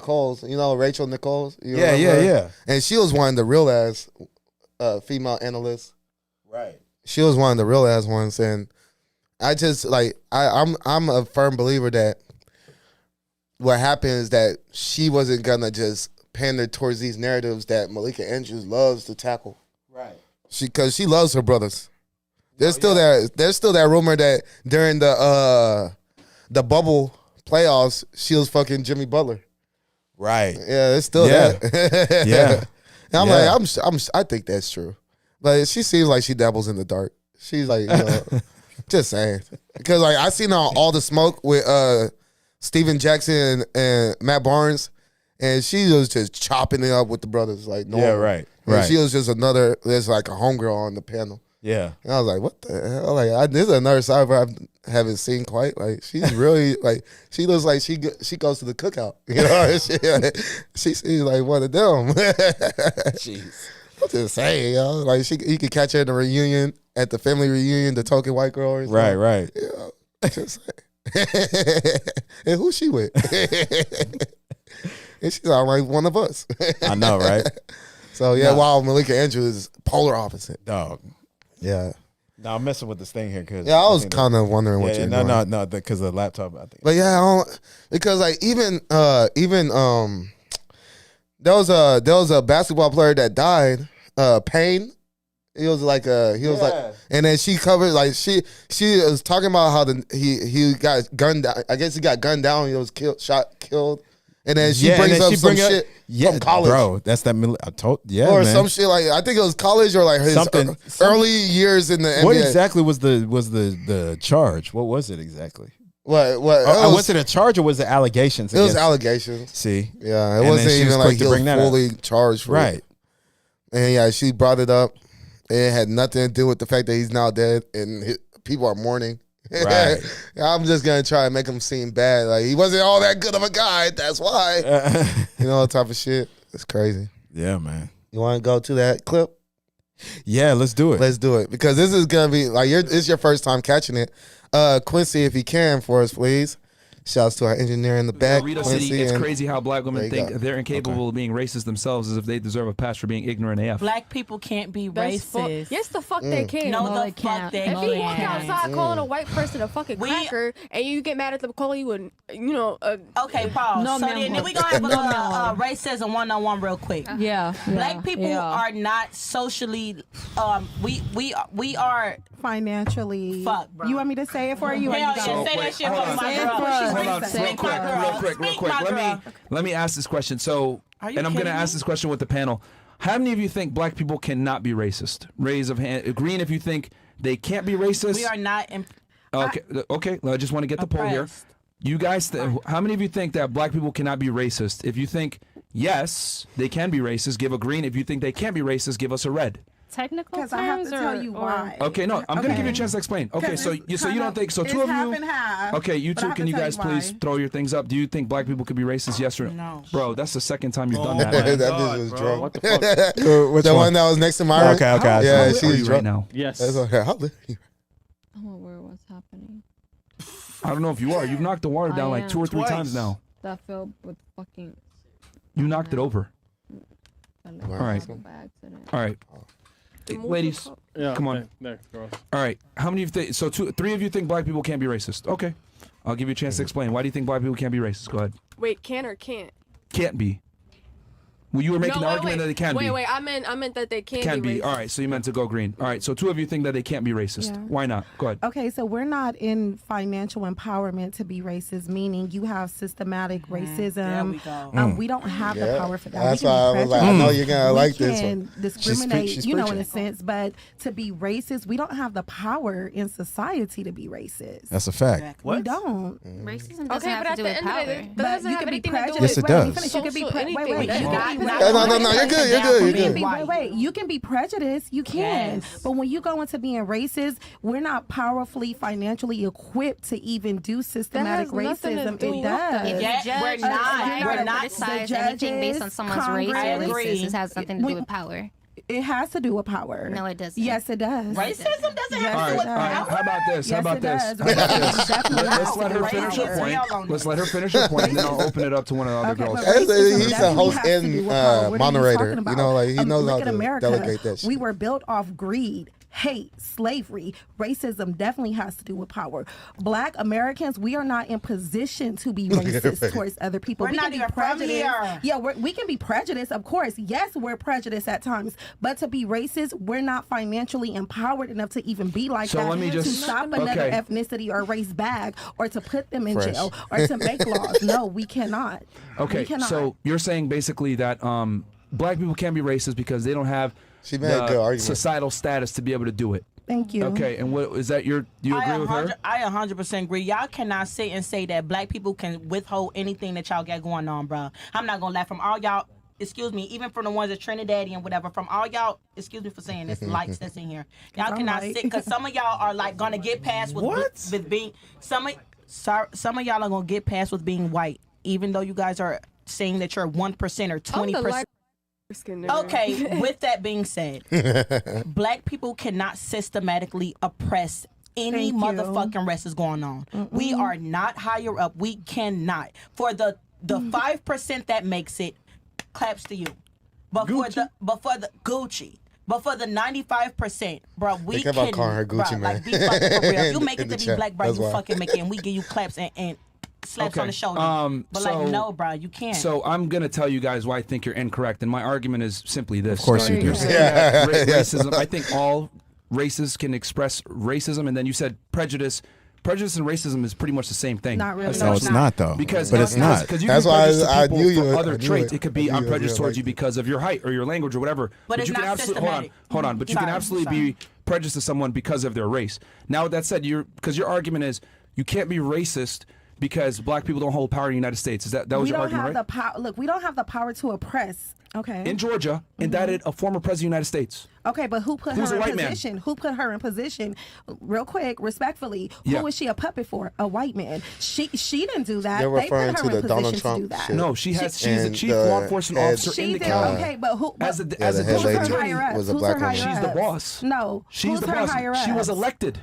know Rachel Nichols? You remember her? Yeah. And she was one of the real ass female analysts. Right. She was one of the real ass ones, and I just like I'm a firm believer that what happened is that she wasn't gonna just pander towards these narratives that Malika Andrews loves to tackle. Right. Because she loves her brothers. There's still that rumor that during the bubble playoffs she was fucking Jimmy Butler. Right. Yeah, it's still that. Yeah. And I'm like, I think that's true. But she seems like she dabbles in the dark. She's like, you know, just saying. Because like I seen all the smoke with Steven Jackson and Matt Barnes, and she was just chopping it up with the brothers. Like, no. Yeah, right. And Right. she was just there's like a homegirl on the panel. Yeah. And I was like, what the hell? Like, this is another side where I haven't seen quite. Like, she's really, like, she looks like she goes to the cookout. You know? she seems like one of them. Jeez. I'm just saying, yo. Like, you could catch her at the reunion, at the family reunion, the token white girl. Or something. Right. You know? Just saying. And who's she with? And she's all like one of us. I know, right? So, yeah, wow, Malika Andrews is polar opposite. Dog. Yeah. No, I'm messing with this thing here because Yeah, I was kind of wondering what you're doing. No, because of the laptop, I think. But yeah, because like even there was a basketball player that died, Payne. He was like, and then she covered like she was talking about how he got gunned down. I guess he got gunned down. He was killed. And then she brings up some shit from college. Bro, that's that or man. some shit like I think it was college or like his early years in the NBA. What exactly was the charge? What was it exactly? What was it a charge or was it allegations? It was allegations. See, yeah, it wasn't even like he was fully charged for right. it. And yeah, she brought it up. It had nothing to do with the fact that he's now dead and people are mourning. Right. I'm just gonna try and make him seem bad. Like he wasn't all that good of a guy. That's why. You know, type of shit. It's crazy. Yeah, man. You want to go to that clip? Yeah, let's do it. Let's do it because this is gonna be like it's your first time catching it. Quincy, if you can for us, please. Shouts to our engineer in the back. Rito Quincy, City, it's crazy how black women think go. they're incapable of being racist themselves as if they deserve a pass for being ignorant AF. Black people can't be racist. Yes, the fuck they can. No, the fuck can't. they If you walk can't. outside calling a white person a fucking cracker and you get mad at them calling you Okay, pause. No, so ma'am. then we gonna have a racism 101 real quick. Yeah. Black people are not socially. We are financially. Fuck, bro. You want me to say it for you? Hell or you yeah, got say it? that shit for my girl. Hold on, real quick. Let me ask this question. So, and I'm gonna ask this question with the panel. How many of you think black people cannot be racist? Raise of hand. Green, if you think they can't be racist. We are not. Okay. I just want to get the poll here. You guys, how many of you think that black people cannot be racist? If you think yes, they can be racist, give a green. If you think they can't be racist, give us a red. Technical terms, I have to tell you why. Okay, no, I'm gonna give you a chance to explain. Okay, so you don't think so? Two of half you. and half, okay, you two, can you guys please throw your things up? Do you think black people could be racist? Yes or no? Bro, that's the second time you've done that. that bitch was drunk. What the fuck? The one that was next to Myron. Okay. Yeah, She's she's right drunk now. Yes. That's okay. How live you? I'm aware of what's happening. I don't know if you are. You've knocked the water down like 2 or 3 times now. That filled with fucking. You knocked it over. All right. All right. Ladies, come on. There, girls. All right. How many of you think? So 3 of you think black people can't be racist? Okay. I'll give you a chance to explain. Why do you think black people can't be racist? Go ahead. Wait, can or can't? Can't be. Well, you were making the argument that they can be. Wait, I meant that they Can be. All right, so you meant to go green. All right, so 2 of you think that they can't be racist. Yeah. Why not? Go ahead. Okay, so we're not in financial empowerment to be racist, meaning you have systematic racism. There we go. We don't have the power for that. That's we why I can was be like, I know you're gonna we like this can one. discriminate, She's in preaching. a sense, but to be racist, we don't have the power in society to be racist. That's a fact. We don't. Okay, Racism doesn't but have at to do the with end of power. it, that But doesn't you have can be anything to do prejudiced. with Yes, it does. You can be social anything. you You can got be No, you're good. You're good. You're good. Wait. You can be prejudiced. You can. Yes. But when you go into being racist, we're not powerfully, financially equipped to even do systematic That has nothing to racism. do It with does. that. If Yeah, you judge, we're not. or We're not criticize the anything based on judges, someone's race or Congress. I agree. racist, it has something to do with power. It has to do with power. No, it doesn't. Yes, it does. Racism doesn't have All to do right, with all right. power. How about this? How Yes, about it this? does. How about this? Definitely Let's has let to her do finish with her power. point. Let's let her finish her point, and then I'll open it up to one of the other Okay, girls. but He's racism a definitely host has to and do with power. What are you moderator. talking You about? know, like he knows Look how at to America. delegate that shit. We were built off greed, hate, slavery. Racism definitely has to do with power. Black Americans, we are not in position to be racist towards other people. We're We not can be even from prejudiced. here. Yeah, we can be prejudiced, of course. Yes, we're prejudiced at times, but to be racist, we're not financially empowered enough to even be like So that. let me to just- stop another okay. ethnicity or race back, or to put them in Fresh. jail, or to make laws. No, we cannot. Okay, we cannot. so you're saying basically that black people can't be racist because they don't have She made a good the argument. societal status to be able to do it. Thank you. Okay, and what is that? Do you agree with her? I 100% agree. Y'all cannot sit and say that black people can withhold anything that y'all got going on, bro. I'm not gonna laugh from all y'all. Excuse me, even from the ones at Trinidadian, whatever, from all y'all, excuse me for saying this, lights that's in here. Y'all I'm cannot white. sit, because some of y'all are like gonna get past with being, some of y'all are gonna get past with being white, even though you guys are saying that you're 1% or 20%. Okay, with that being said, black people cannot systematically oppress any Thank you. motherfucking rest is going on. We are not higher up. We cannot. For the 5% that makes it, claps to you. But for the Gucci. But for the 95%, bro, we kept can. on calling her Gucci, bro, man. Like, be fucking for real. If you make In it the to be chat. black, bro, That's you why. fucking make it, and we give you claps and slaps Okay, on the shoulder. But so- like, no, bro, you can't. So I'm gonna tell you guys why I think you're incorrect, and my argument is simply this. Of course you do. You're saying that racism. I think all races can express racism, and then you said prejudice. Prejudice and racism is pretty much the same thing. Not really. essentially. No, it's not though. Because but it's not. Because you That's can be why prejudiced to I people knew you for would- other I knew traits. it. It could I be knew you I'm would prejudiced be towards like you because of your height or your language or whatever. But it's you not can absolutely systematic. hold on. But you can Sorry, absolutely sorry. be prejudiced to someone because of their race. Now, with that said, because your argument is you can't be racist because black people don't hold power in the United States. That was We your don't argument, have right? the power. Look, we don't have the power to oppress. Okay. In Georgia, indicted a former president of the United States. Okay, but who put Who's her a in white man? position? Who put her in position? Real quick, respectfully, Yeah. who was she a puppet for? A white man. She didn't do that. You're They put her referring to in the position Donald to Trump do that. shit. No, she's a And chief the law enforcement head- officer in She the did. county. Okay, but who? As a the district head who's her lady attorney, higher ups? was a Who's black her higher woman. she's the ups? boss. No. She's who's the her boss. higher She was ups? elected.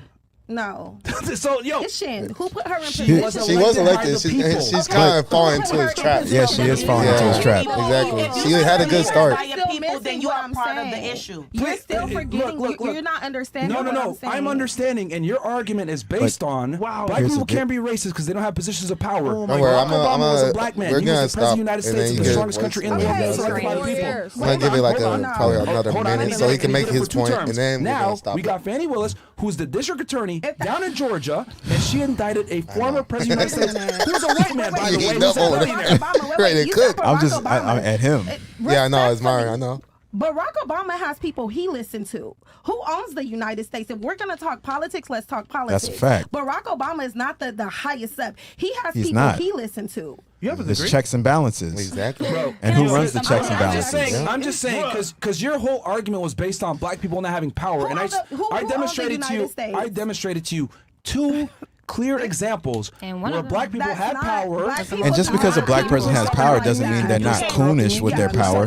No. So yo, It's Shin. Who put her in She position? was She was elected by elected. the She, people. she's Okay, kind of who falling put into her his in trap. position? Yeah, she is falling into his trap. Exactly. If She you had a don't good start. By your Still people, then missing you what are I'm part of the saying. issue. You're still Look, forgetting. look. You're not understanding. No, what I'm saying. I'm understanding, and your argument is based on black Here's people the can't be racist because they don't have positions of power. Don't worry, Barack Obama was a black man. we're He was gonna the president of the stop, United and States, then the you strongest get country in the voice- world. Okay, Selected by the 4 people. years. I'm gonna give you like Hold on. probably another Hold on, minute and so he then- can make and he did it his for 2 point, terms. and then we're now gonna stop we it. got Fannie Willis, who's the district attorney down in Georgia, and she indicted a former president of the United States, who was a white man, by the way, He who's a know that. billionaire. Ready to You cook. said I'm Barack just Obama. I'm at him. Yeah, I know. It's Respectfully, Mari. I know. Barack Obama has people he listened to. Who owns the United States? If we're gonna talk politics, let's talk politics. That's a fact. Barack Obama is not the highest up. He has He's people not. he listened to. You have a There's degree? checks and balances. Exactly. Bro, And who yo, runs the checks and I'm just balances? saying, I'm just saying, because your whole argument was based on black people not having power, and who I owns demonstrated the to you, United States? I demonstrated to you 2 clear examples And one where of them- black people That's have not- power. black people And just because a not- black person has power doesn't mean they're not coonish with their power,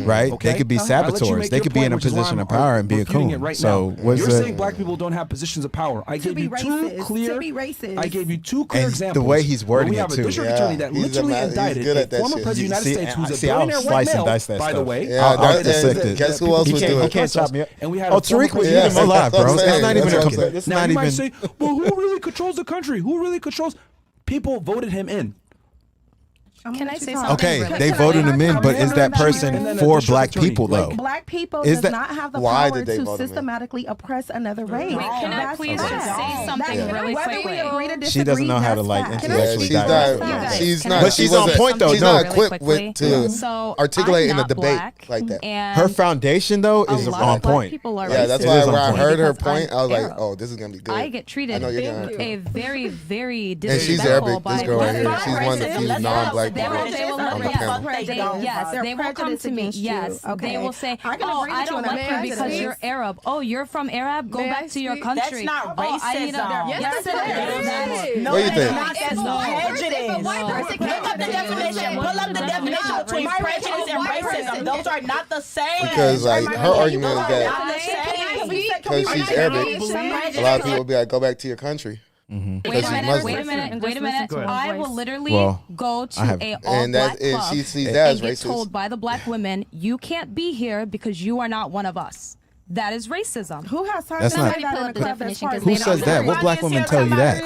right? They could be I'll let you saboteurs. make They your could be point, in a which is why position I'm of power and be a refuting it coon. right So now. what's You're the saying black people don't have positions of power. I gave be you 2 racist, clear. to be racist. I gave you 2 clear And examples. the way he's where wording we it, have a too. district Yeah, attorney that he's literally he's indicted good a at that former shit. president of the United States who's a see, I'll billionaire white slice and male, dice that by the stuff. way. Yeah, I'll dissect it. guess who else He was can't, doing he it? can't chop me up. And we had Oh, a former Tariq was president- leave him alive, bro. That's what I'm It's not saying. even. That's what I'm Okay, saying. it's Now not you might even. say, well, who really controls the country? Who really controls? People voted him in. Can I say talk. something? Okay, really they quick? voted him in, but is that And then person a for district black attorney, people like- though? Black people Is does that- not have the Why power did they to vote him in? systematically oppress another race. Wait, can I That's please fact. just say something That's really whether quick? we agree to She doesn't disagree, know how to that's like fact. intellectually she's digest. not. You She's guys, not. But she she's on wasn't- point, though, She's no. not Really equipped with quickly. to So articulate I'm in a not debate black, like that. And Her foundation though is a lot on of black point. people are Yeah, that's It why is when on I point. heard her Because point, I'm I was like, Arab. "Oh, this is gonna be good." I get treated I know you're gonna. a very, very And she's disrespectful Arabic. by This girl right here, black she's one of the few Let's non-black black They people will on the yes, panel. they will come to me. Yes, they will say, I can "Oh, agree I with you don't on like that you because prejudice. you're Arab. Oh, you're from Arab. Go May I back to your speak? country." That's not Oh, I need racism. Yes, it is. No, What do you that's think? not. That's No. prejudice. If a white person Look can't up the definition. Pull up the definition between prejudice and racism. Those are not the same. Because like her argument is that Not the same. because she's Arabic, a lot of people will be like, go back to your country. Wait Because a she's minute. Muslim. Wait a minute. Wait a minute. Go ahead. I will literally Well, go to I have- a all And that black if club she sees that and as get racist. told by the black women, "You can't be here because you are not one of us." That is racism. Who has time That's to not- say that in a the club definition that's Who They don't says that? know. What black woman tell you that?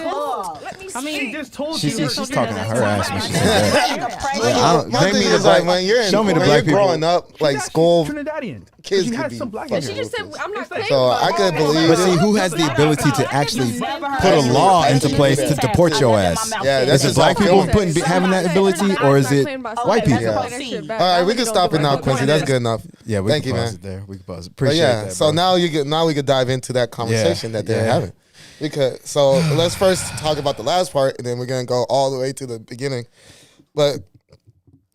Let me She just told She's you. talking to her ass when she said that. My Bring thing me the is like black- when you're in, show me the when black you're people. growing up, like She's school Trinidadian. kids She could has be some black fucking in She just said, ruthless. I'm not It's claiming. So I could believe But see, it. who has the ability to actually Never put a heard law of into it. place to deport your ass? Yeah, Is that's it just black how people feeling. having that ability, or is it white people? All right, we can stop it now, Quincy. That's good enough. Yeah, we Thank can you, pause man. it there. We can pause it. But Appreciate yeah, that. so bro. now we could dive into that conversation that they're having. Because so let's first talk about the last part, and then we're gonna go all the way to the beginning. But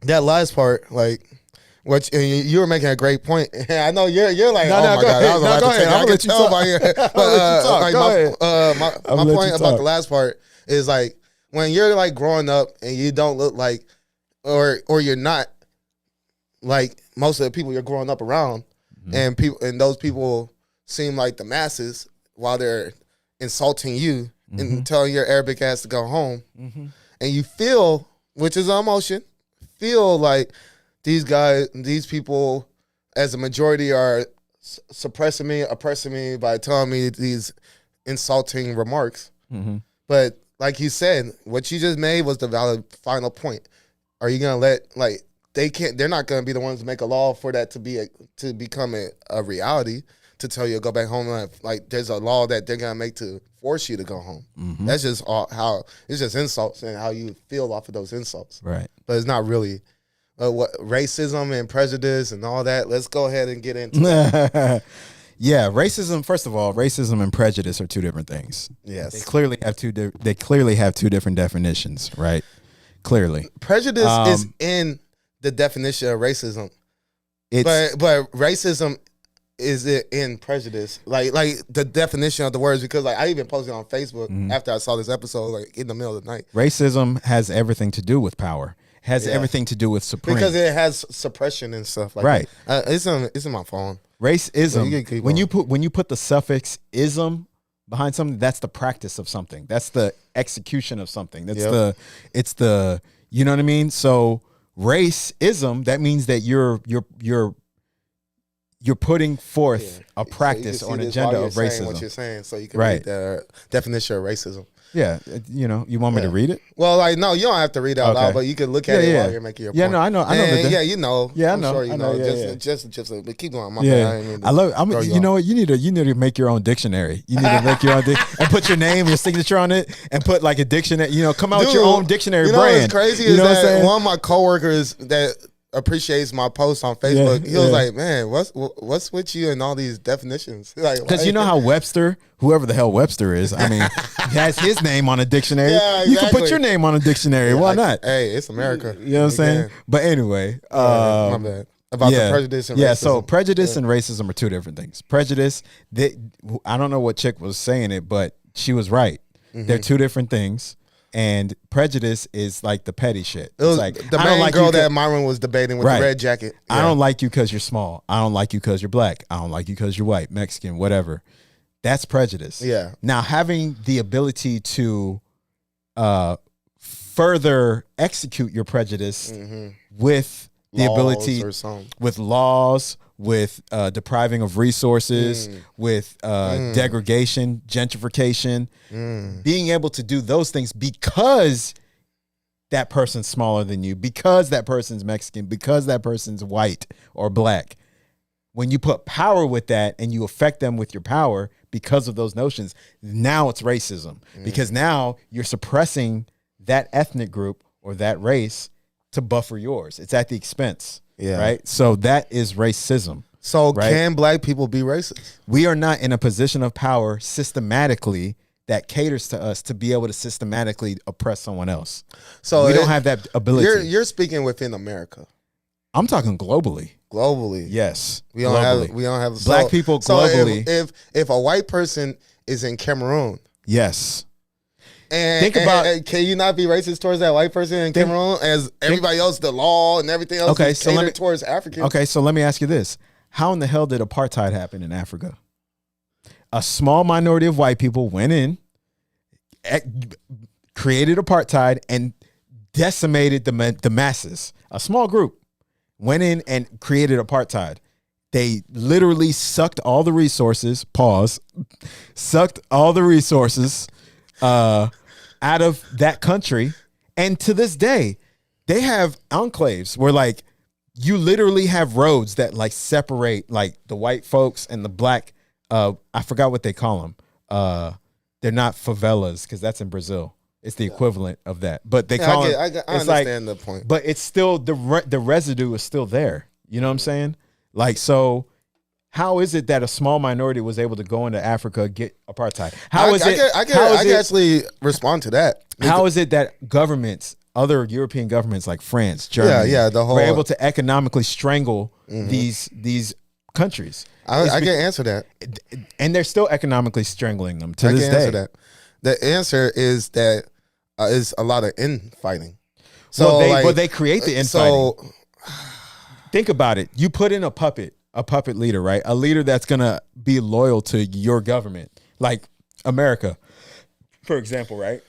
that last part, like, what you were making a great point. I know you're like, oh my god, I was about to take. I can tell by your. But my point about the last part is like when you're like growing up and you don't look like, or you're not like most of the people you're growing up around, and those people seem like the masses while they're insulting you and telling your Arabic ass to go home, and you feel, which is an emotion, feel like these people as a majority are suppressing me, oppressing me by telling me these insulting remarks. But like you said, what you just made was the valid final point. Are you gonna let they're not gonna be the ones to make a law for that to become a reality, to tell you to go back home? Like there's a law that they're gonna make to force you to go home. That's just how it's just insults and how you feel off of those insults. Right. But it's not really what racism and prejudice and all that. Let's go ahead and get into that. Yeah, racism. First of all, racism and prejudice are two different things. Yes. They clearly have two different definitions, right? Clearly, Prejudice is in the definition of racism. But racism is it in prejudice, like the definition of the words, because like I even posted on Facebook after I saw this episode, like in the middle of the night. Racism has everything to do with power. Has everything to do with supreme. Because it has suppression and stuff like right. that. It's in my phone. Racism. When you put the suffix ism behind something, that's the practice of something. That's the execution of something. That's it's the you know what I mean? So racism, that means that you're putting forth a practice or an agenda of racism. What you're saying, so you can read the definition of racism. Yeah, you want me to read it? Well, like no, you don't have to read it out loud, but you can look at it while you're making your point. Yeah, no, I know. Yeah, you know. Yeah, I I'm know. sure you I know. know. Just but keep going. My Yeah, bad. I love. You know what? You need to make your own dictionary. You need to make your own and put your name, your signature on it, and put like a dictionary. Come out with your own dictionary you know brand. What's crazy is that one of my coworkers that appreciates my posts on Facebook. He was like, "Man, what's with you and all these definitions?" Like, because you know how Webster, whoever the hell Webster is, I mean, he has his name on a dictionary. Yeah, You can put your name on a dictionary. Why not? Hey, it's America. You know what I'm saying? But anyway, my bad. About the prejudice and racism. So prejudice and racism are two different things. Prejudice, I don't know what chick was saying it, but she was right. They're two different things. And prejudice is like the petty shit. It was like the main girl that Myron was debating with the red jacket. Yeah. I don't like you because you're small. I don't like you because you're black. I don't like you because you're white, Mexican, whatever. That's prejudice. Yeah. Now, having the ability to further execute your prejudice with the ability, with laws, with depriving of resources, with degradation, gentrification, being able to do those things because that person's smaller than you, because that person's Mexican, because that person's white or black. When you put power with that and you affect them with your power because of those notions, now it's racism. Because now you're suppressing that ethnic group or that race to buffer yours. It's at the expense. Yeah. Right. So that is racism. So can black people be racist? We are not in a position of power systematically that caters to us to be able to systematically oppress someone else. So we don't have that ability. You're speaking within America. I'm talking globally. Globally, Yes, we don't have black people globally. So if a white person is in Cameroon, yes. and Think about. and can you not be racist towards that white person in Cameroon as everybody else, the law and everything else Okay, is so catered towards Africans? Okay, so let me ask you this: how in the hell did apartheid happen in Africa? A small minority of white people went in, created apartheid, and decimated the masses. A small group went in and created apartheid. They literally sucked all the resources. Sucked all the resources out of that country, and to this day, they have enclaves where like you literally have roads that like separate like the white folks and the black. I forgot what they call them. They're not favelas because that's in Brazil. It's the equivalent of that, but they call it. I understand the point, but it's still the residue is still there. You know what I'm saying? Like, so how is it that a small minority was able to go into Africa, get apartheid? I can actually respond to that. How is it that governments, other European governments like France, Germany, were able to economically strangle these countries? I can answer that, and they're still economically strangling them to this day. Answer that. The answer is that is a lot of infighting. So well, they create the infighting. So think about it. You put in a puppet leader, right? A leader that's gonna be loyal to your government, like America, for example, right?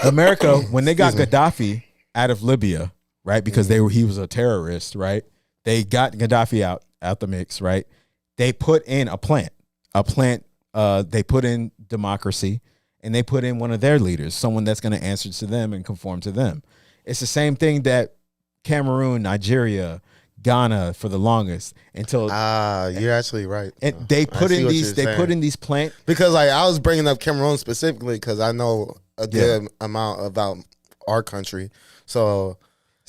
America, when they got Gaddafi out of Libya, right? Because he was a terrorist, right? They got Gaddafi out the mix, right? They put in a plant. They put in democracy, and they put in one of their leaders, someone that's going to answer to them and conform to them. It's the same thing that Cameroon, Nigeria, Ghana for the longest until you're actually right. And they put in these plant, because like I was bringing up Cameroon specifically because I know a good amount about our country. So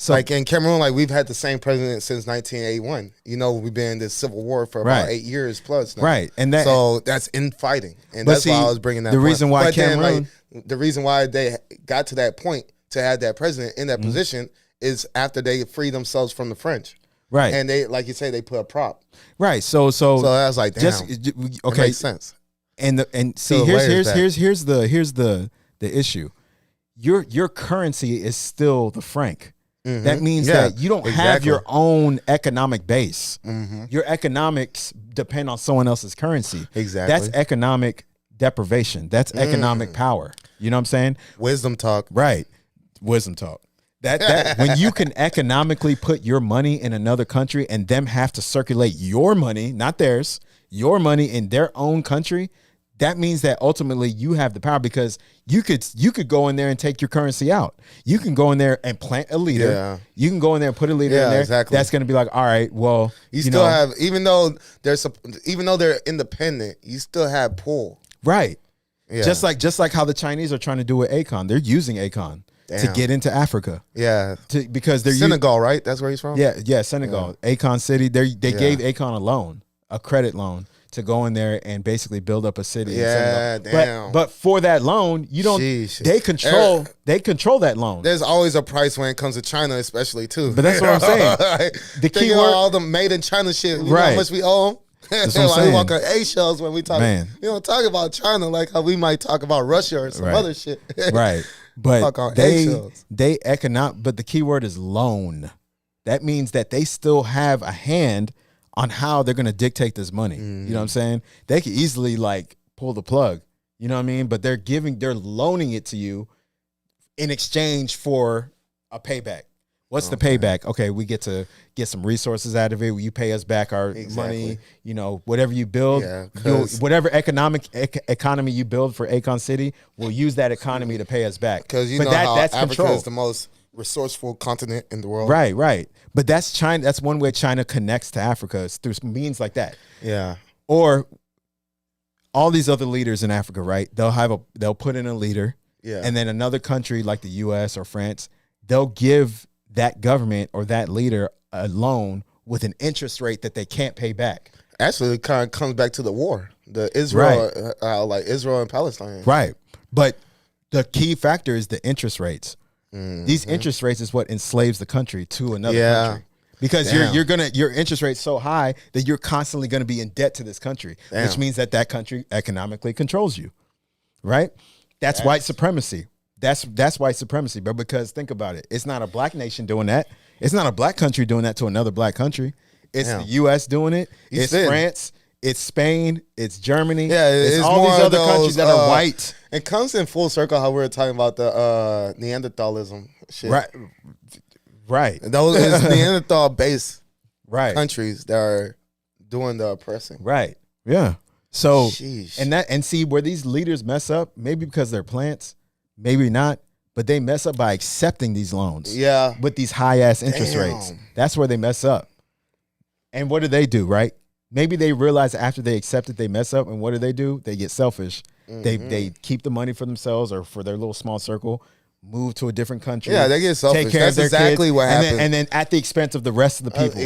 like in Cameroon, like we've had the same president since 1981. You know, we've been in this civil war for about 8 years plus now. Right. And so that's infighting. And that's why I was bringing that the point. reason why Cameroon, the reason why they got to that point to have that president in that position is after they freed themselves from the French. Right. And they, like you say, they put a prop. Right. So I was like, damn, okay, it makes sense. And see, here's the issue. Your currency is still the franc. Mm-hmm. That means that you don't have your own economic base. Mm-hmm. Your economics depend on someone else's currency. Exactly. That's economic deprivation. That's economic power. You know what I'm saying? Wisdom talk. Right. Wisdom talk. That when you can economically put your money in another country and them have to circulate your money, not theirs, your money in their own country, that means that ultimately you have the power, because you could go in there and take your currency out. You can go in there and plant a leader. Yeah. You can go in there and put a leader in there. Exactly. That's going to be like, all right, well, you still have, even though they're independent, you still have pull. Right. Yeah. Just like how the Chinese are trying to do with Akon. They're using Akon to get into Africa. Yeah. Because they're Senegal, right? That's where he's from? Yeah, Senegal. Yeah. Akon City. They gave Akon a loan, a credit loan, to go in there and basically build up a city. Yeah, damn. But for that loan, you don't. They control that loan. There's always a price when it comes to China, especially too. But that's what I'm saying. The key word, all the made in China shit. You know how much we owe them. That's what I'm saying. We walk on eggshells when we talk. Man. You don't talk about China like how we might talk about Russia or some other shit. Right. But talk on but the key word is loan. That means that they still have a hand on how they're going to dictate this money. You know what I'm saying? They could easily like pull the plug, you know what I mean? But they're loaning it to you in exchange for a payback. What's the payback? Okay, we get to get some resources out of it. You pay us back our money, whatever you build, whatever economy you build for Akon City, we'll use that economy to pay us back. Because that's Africa control. Is the most resourceful continent in the world. Right. But that's China. That's one way China connects to Africa, is through means like that. Yeah. Or all these other leaders in Africa, right? They'll put in a leader, and then another country like the U.S. or France, they'll give that government or that leader a loan with an interest rate that they can't pay back. Actually, it kind of comes back to the war. The Israel, like Israel and Palestine. Right. But the key factor is the interest rates. These interest rates is what enslaves the country to another country. Because your interest rate's so high that you're constantly gonna be in debt to this country, which means that country economically controls you. Right? That's white supremacy. That's white supremacy. But because think about it, it's not a black nation doing that. It's not a black country doing that to another black country. It's the US doing it. It's France. It's Spain. It's Germany. Yeah, it's all these other countries that are white. It comes in full circle how we were talking about the Neanderthalism shit. Right. Those is Neanderthal based countries that are doing the oppressing. Right. Yeah. So Sheesh. and see where these leaders mess up, maybe because they're plants, maybe not, but they mess up by accepting these loans. Yeah. With these high ass interest rates. That's where they mess up. And what do? Right? Maybe they realize after they accept it, they mess up, and what do? They get selfish. They keep the money for themselves or for their little small circle, move to a different country. Yeah, they get selfish. Take care That's of their exactly kids, what happened. And then at the expense of the rest of the people.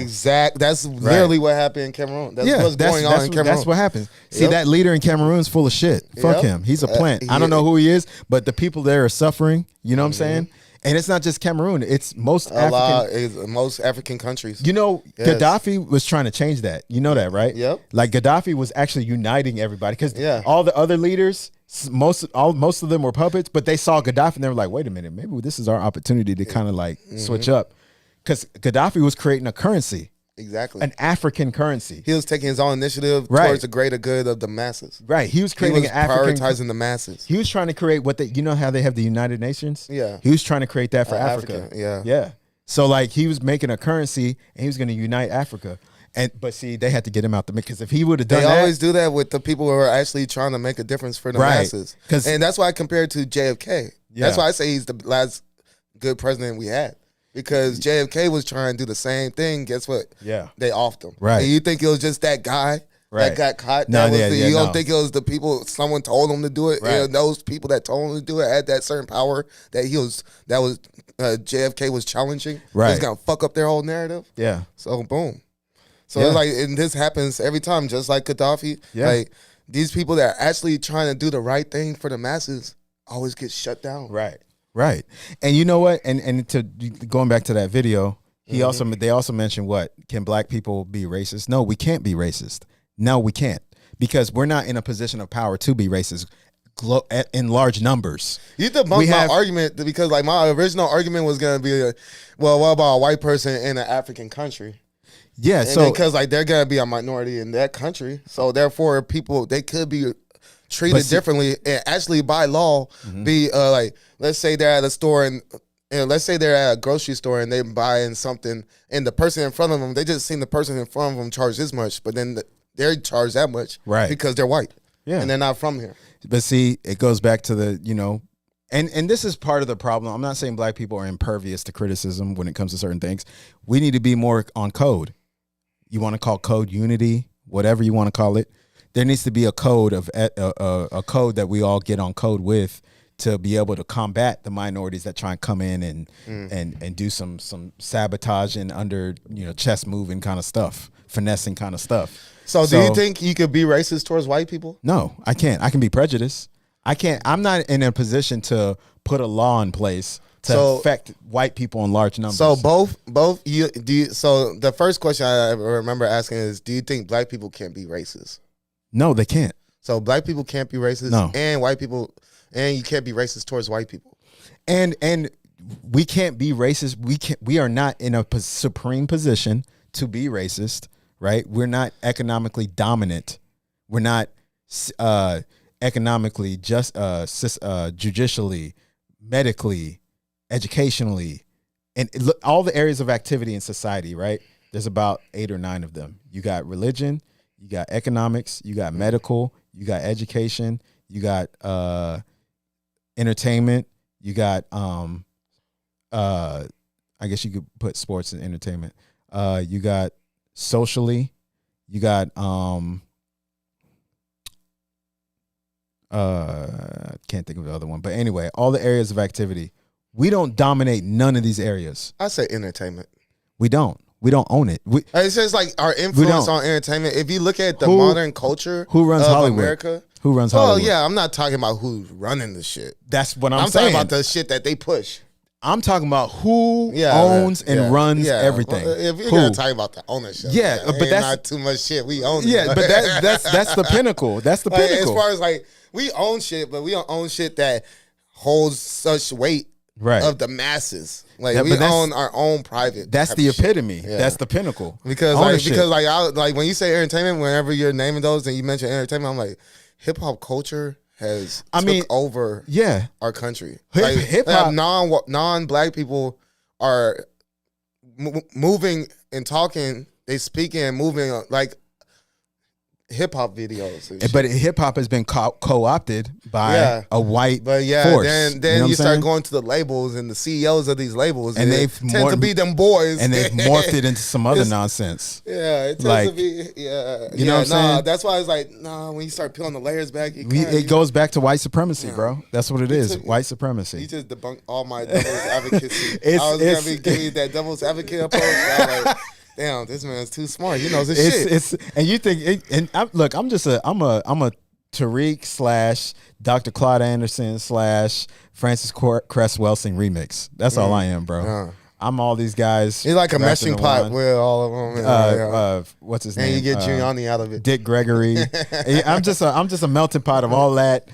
That's literally what happened in Cameroon. That's what's going on in Cameroon. That's what happens. See, that leader in Cameroon is full of shit. Fuck him. He's a plant. I don't know who he is, but the people there are suffering. You know what I'm saying? And it's not just Cameroon. It's most African countries. You know, Gaddafi was trying to change that. You know that, right? Yep. Like Gaddafi was actually uniting everybody because all the other leaders, most of them were puppets, but they saw Gaddafi and they were like, wait a minute, maybe this is our opportunity to kind of like switch up. Because Gaddafi was creating a currency. Exactly. An African currency. He was taking his own initiative towards the greater good of the masses. Right. He was creating prioritizing the masses. He was trying to create you know how they have the United Nations? Yeah. He was trying to create that for Africa. Yeah. Yeah. So like he was making a currency and he was going to unite Africa. But see, they had to get him out the mix because if he would have done that. They always do that with the people who are actually trying to make a difference for the masses. And that's why I compare it to JFK. Yeah. That's why I say he's the last good president we had. Because JFK was trying to do the same thing. Guess what? Yeah. They offed him. Right. And you think it was just that guy that got caught? No, you don't think it was the people, someone told him to do it? Right. And those people that told him to do it had that certain power that JFK was challenging. Right. It was going to fuck up their whole narrative. Yeah. So, boom. So, it's like, and this happens every time, just like Gaddafi. Yeah. Like, these people that are actually trying to do the right thing for the masses always get shut down. Right. Right. And you know what? And to going back to that video, they also mentioned what? Can black people be racist? No, we can't be racist. No, we can't. Because we're not in a position of power to be racist in large numbers. You debunked my argument because like my original argument was going to be, well, what about a white person in an African country? Yeah. And so because like they're going to be a minority in that country. So therefore people, they could be treated differently and actually by law be like, let's say they're at a store and let's say they're at a grocery store and they're buying something and the person in front of them, they just seen the person in front of them charge this much, but then they're charged that much because they're white and they're not from here. But see, it goes back to the, you know, and this is part of the problem. I'm not saying black people are impervious to criticism when it comes to certain things. We need to be more on code. You want to call code unity, whatever you want to call it. There needs to be a code of a code that we all get on code with to be able to combat the minorities that try and come in and do some sabotaging under, you know, chest moving kind of stuff, finessing kind of stuff. So do you think you could be racist towards white people? No, I can't. I can be prejudiced. I can't. I'm not in a position to put a law in place to affect white people in large numbers. So both you do. So the first question I remember asking is, do you think black people can't be racist? No, they can't. So black people can't be racist, and white people, and you can't be racist towards white people. And we can't be racist. We are not in a supreme position to be racist, right? We're not economically dominant. We're not economically judicially, medically, educationally, and all the areas of activity in society, right? There's about 8 or 9 of them. You got religion, you got economics, you got medical, you got education, you got entertainment, you got I guess you could put sports and entertainment. You got socially, you got can't think of the other one, but anyway, all the areas of activity. We don't dominate none of these areas. I say entertainment. We don't. We don't own it. It's just like our influence on entertainment. If you look at the modern culture who runs of Hollywood? America. Who runs Hollywood? Oh, yeah. I'm not talking about who's running the shit. That's what I'm saying. talking about the shit that they push. I'm talking about who owns and runs everything. Well, if you're going to talk about the ownership. But that's not too much shit. We own it. Yeah, but that's the pinnacle. That's the pinnacle. As far as like, we own shit, but we don't own shit that holds such weight of the masses. Like we own our own private. That's the epitome. Yeah. That's the pinnacle. Because when you say entertainment, whenever you're naming those and you mention entertainment, I'm like, hip hop culture has took over our country. Hip hop, non-black people are moving and talking. They speaking and moving like hip hop videos. But hip hop has been co-opted by a white force. Then you start going to the labels and the CEOs of these labels, and they tend to be them boys, and they've morphed it into some other nonsense. Yeah, it tends to be. You know what I'm saying? That's why it's like, when you start peeling the layers back, it goes back to white supremacy, bro. That's what it is. White supremacy. You just debunked all my devil's advocacy. I was gonna be giving you that devil's advocate approach. Damn, this man's too smart. He knows his shit. And you think, I'm a Tariq / Dr. Claude Anderson / Francis Cress Welsing remix. That's all I am, bro. I'm all these guys. He's like a meshing pot with all of them. What's his name? And you get Junyanii out of it. Dick Gregory. I'm just a melting pot of all that.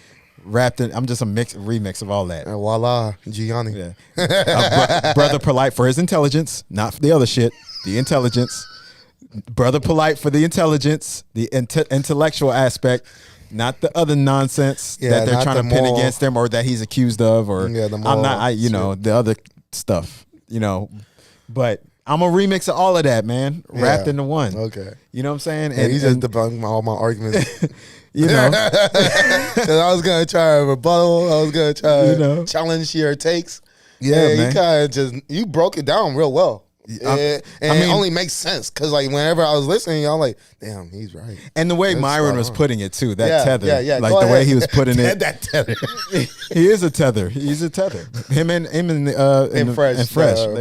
Wrapped in, I'm just a remix of all that. And voila, Junyanii. Yeah. Brother Polite for his intelligence, not for the other shit. The intelligence. Brother Polite for the intelligence, the intellectual aspect, not the other nonsense that they're trying to pin against him or that he's accused of, or I'm not. The other stuff. But I'm a remix of all of that, man. Wrapped into one. Okay. You know what I'm saying? And he just debunked all my arguments. Because I was gonna try a rebuttal. I was gonna try challenge your takes. Yeah, man. You kind of you broke it down real well. It only makes sense because like whenever I was listening, y'all like, damn, he's right. And the way Myron was putting it too, that tether, like Go the ahead. way he was putting it, that tether. he is a tether. He's a tether. Him and Fresh,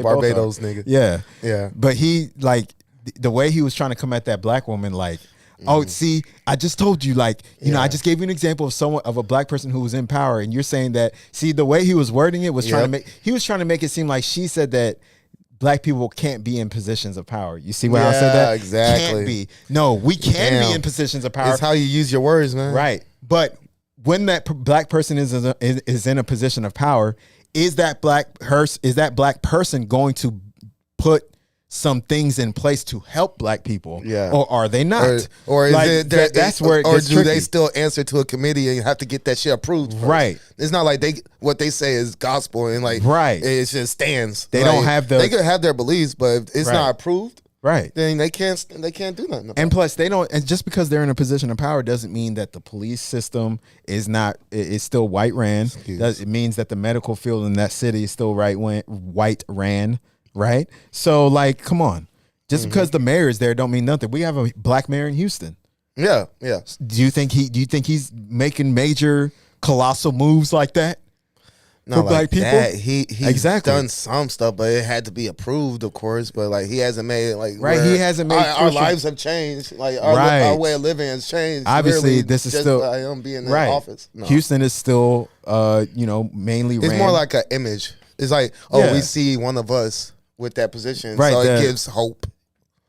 Barbados nigga. Yeah. But he like the way he was trying to come at that black woman, like. Oh, see, I just told you, like, I just gave you an example of a black person who was in power, and you're saying that. See, the way he was wording it was trying to make it seem like she said that black people can't be in positions of power. You see why I said that? Exactly. Can't be. No, we can be in positions of power. It's how you use your words, man. Right. But when that black person is in a position of power, is that black person going to put some things in place to help black people, or are they not? Or is like, it that's where it gets do tricky. They still answer to a committee and have to get that shit approved first? Right. It's not like what they say is gospel and like it just stands. They don't have they could have their beliefs, but if it's not approved, then they can't do nothing. And plus they don't, and just because they're in a position of power doesn't mean that the police system is still white ran. It means that the medical field in that city is still white ran. Right? So, like, come on. Just because the mayor is there don't mean nothing. We have a black mayor in Houston. Yeah. Do you think he's making major colossal moves like that for black people? He's done some stuff, but it had to be approved, of course. But like he hasn't made he hasn't made our lives have changed. Like our way of living has changed. Obviously, this is still him being in the office. No. Houston is still mainly it's more like an image. It's like, we see one of us with that position, so it gives hope.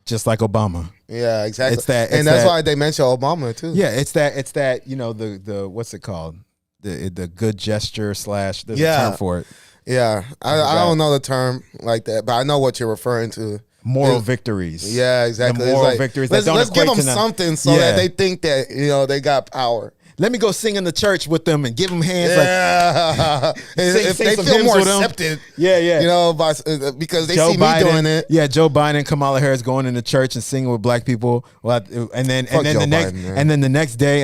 Just like Obama. Yeah, exactly. That's why they mention Obama too. Yeah, it's that the what's it called? The good gesture / there's a term for it. Yeah. I don't know the term like that, but I know what you're referring to. Moral victories. Yeah, exactly. The moral victories. Let's give them something so that they think that they got power. Let me go sing in the church with them and give them hands. If they feel more accepted. Because they see me doing it. Yeah, Joe Biden and Kamala Harris going into church and singing with black people. Well, and then the next day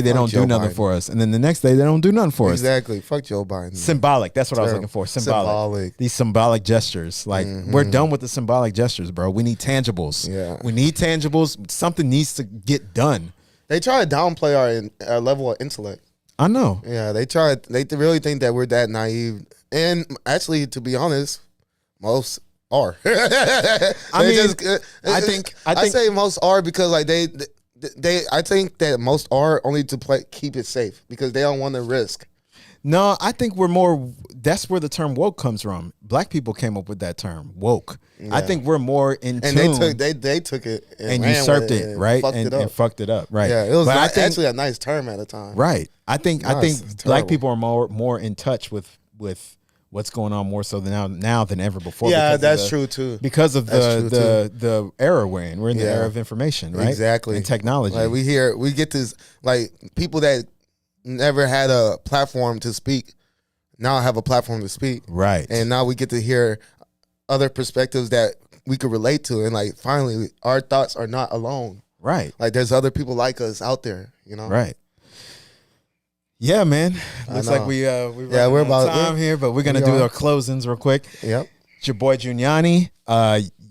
they don't do nothing for us. And then the next day they don't do nothing for us. Exactly. Fuck Joe Biden. Man. Symbolic. That's what I was looking for. Symbolic. These symbolic gestures. Like we're done with the symbolic gestures, bro. We need tangibles. Yeah. We need tangibles. Something needs to get done. They try to downplay our level of intellect. I know. Yeah, they really think that we're that naive. And actually, to be honest, most are. I say most are because like they I think that most are only to keep it safe because they don't want to risk. No, I think we're more. That's where the term woke comes from. Black people came up with that term, woke. Yeah. I think we're more in tune. And they took it and usurped it, right? And fucked it up, right? Yeah, it was actually a nice term at the time, right? I think black people are more in touch with what's going on more so now than ever before. Yeah, that's true too. Because of the era we're in. We're in the era of information, right? Exactly, and technology. Like we get this like people that never had a platform to speak now have a platform to speak, right? And now we get to hear other perspectives that we could relate to, and like finally our thoughts are not alone, right? Like there's other people like us out there, you know, right? Yeah, man. Looks like we're about time here, but we're gonna do our closings real quick. Yep. It's your boy Junyanii.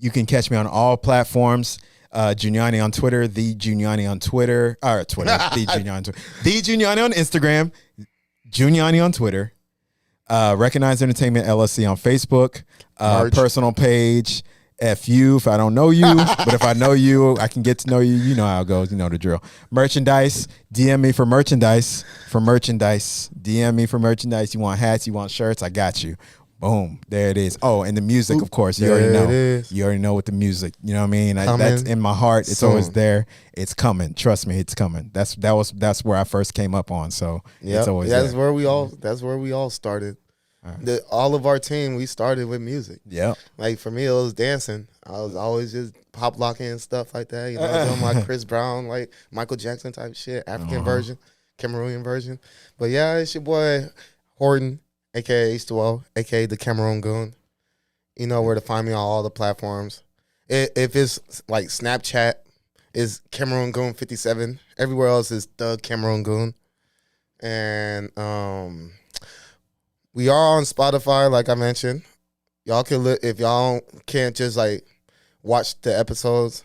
You can catch me on all platforms. Junyanii on Twitter, the Junyanii on Twitter, the Junyanii on Twitter, the Junyanii on Instagram, Junyanii on Twitter. Recognized Entertainment LLC on Facebook. Personal page. F you if I don't know you, but if I know you, I can get to know you. You know how it goes. You know the drill. Merchandise. DM me for merchandise. DM me for merchandise. You want hats? You want shirts? I got you. Boom. There it is. Oh, and the music, of course. You already know. You already know with the music. You know what I mean? That's in my heart. It's always there. It's coming. Trust me, it's coming. That's where I first came up on. So it's always there. That's where we all started. Right. All of our team, we started with music. Yeah. Like for me, it was dancing. I was always just pop locking and stuff like that. You know, doing my Chris Brown, like Michael Jackson type shit, African version, Cameroonian version. But yeah, it's your boy Horton, aka H2O, aka the Cameroon Goon. You know where to find me on all the platforms. If it's like Snapchat, is Cameroon Goon 57. Everywhere else is the Cameroon Goon. And we are on Spotify, like I mentioned. Y'all can if y'all can't just like watch the episodes,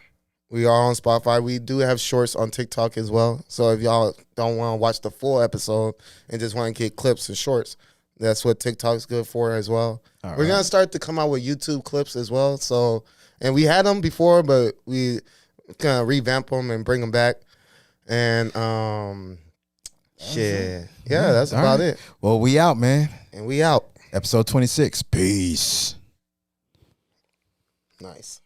we are on Spotify. We do have shorts on TikTok as well. So if y'all don't want to watch the full episode and just want to get clips and shorts, that's what TikTok's good for as well. We're gonna start to come out with YouTube clips as well. So, and we had them before, but we gonna revamp them and bring them back. And shit, yeah, that's about it. Well, we out, man. And we out. Episode 26. Peace. Nice.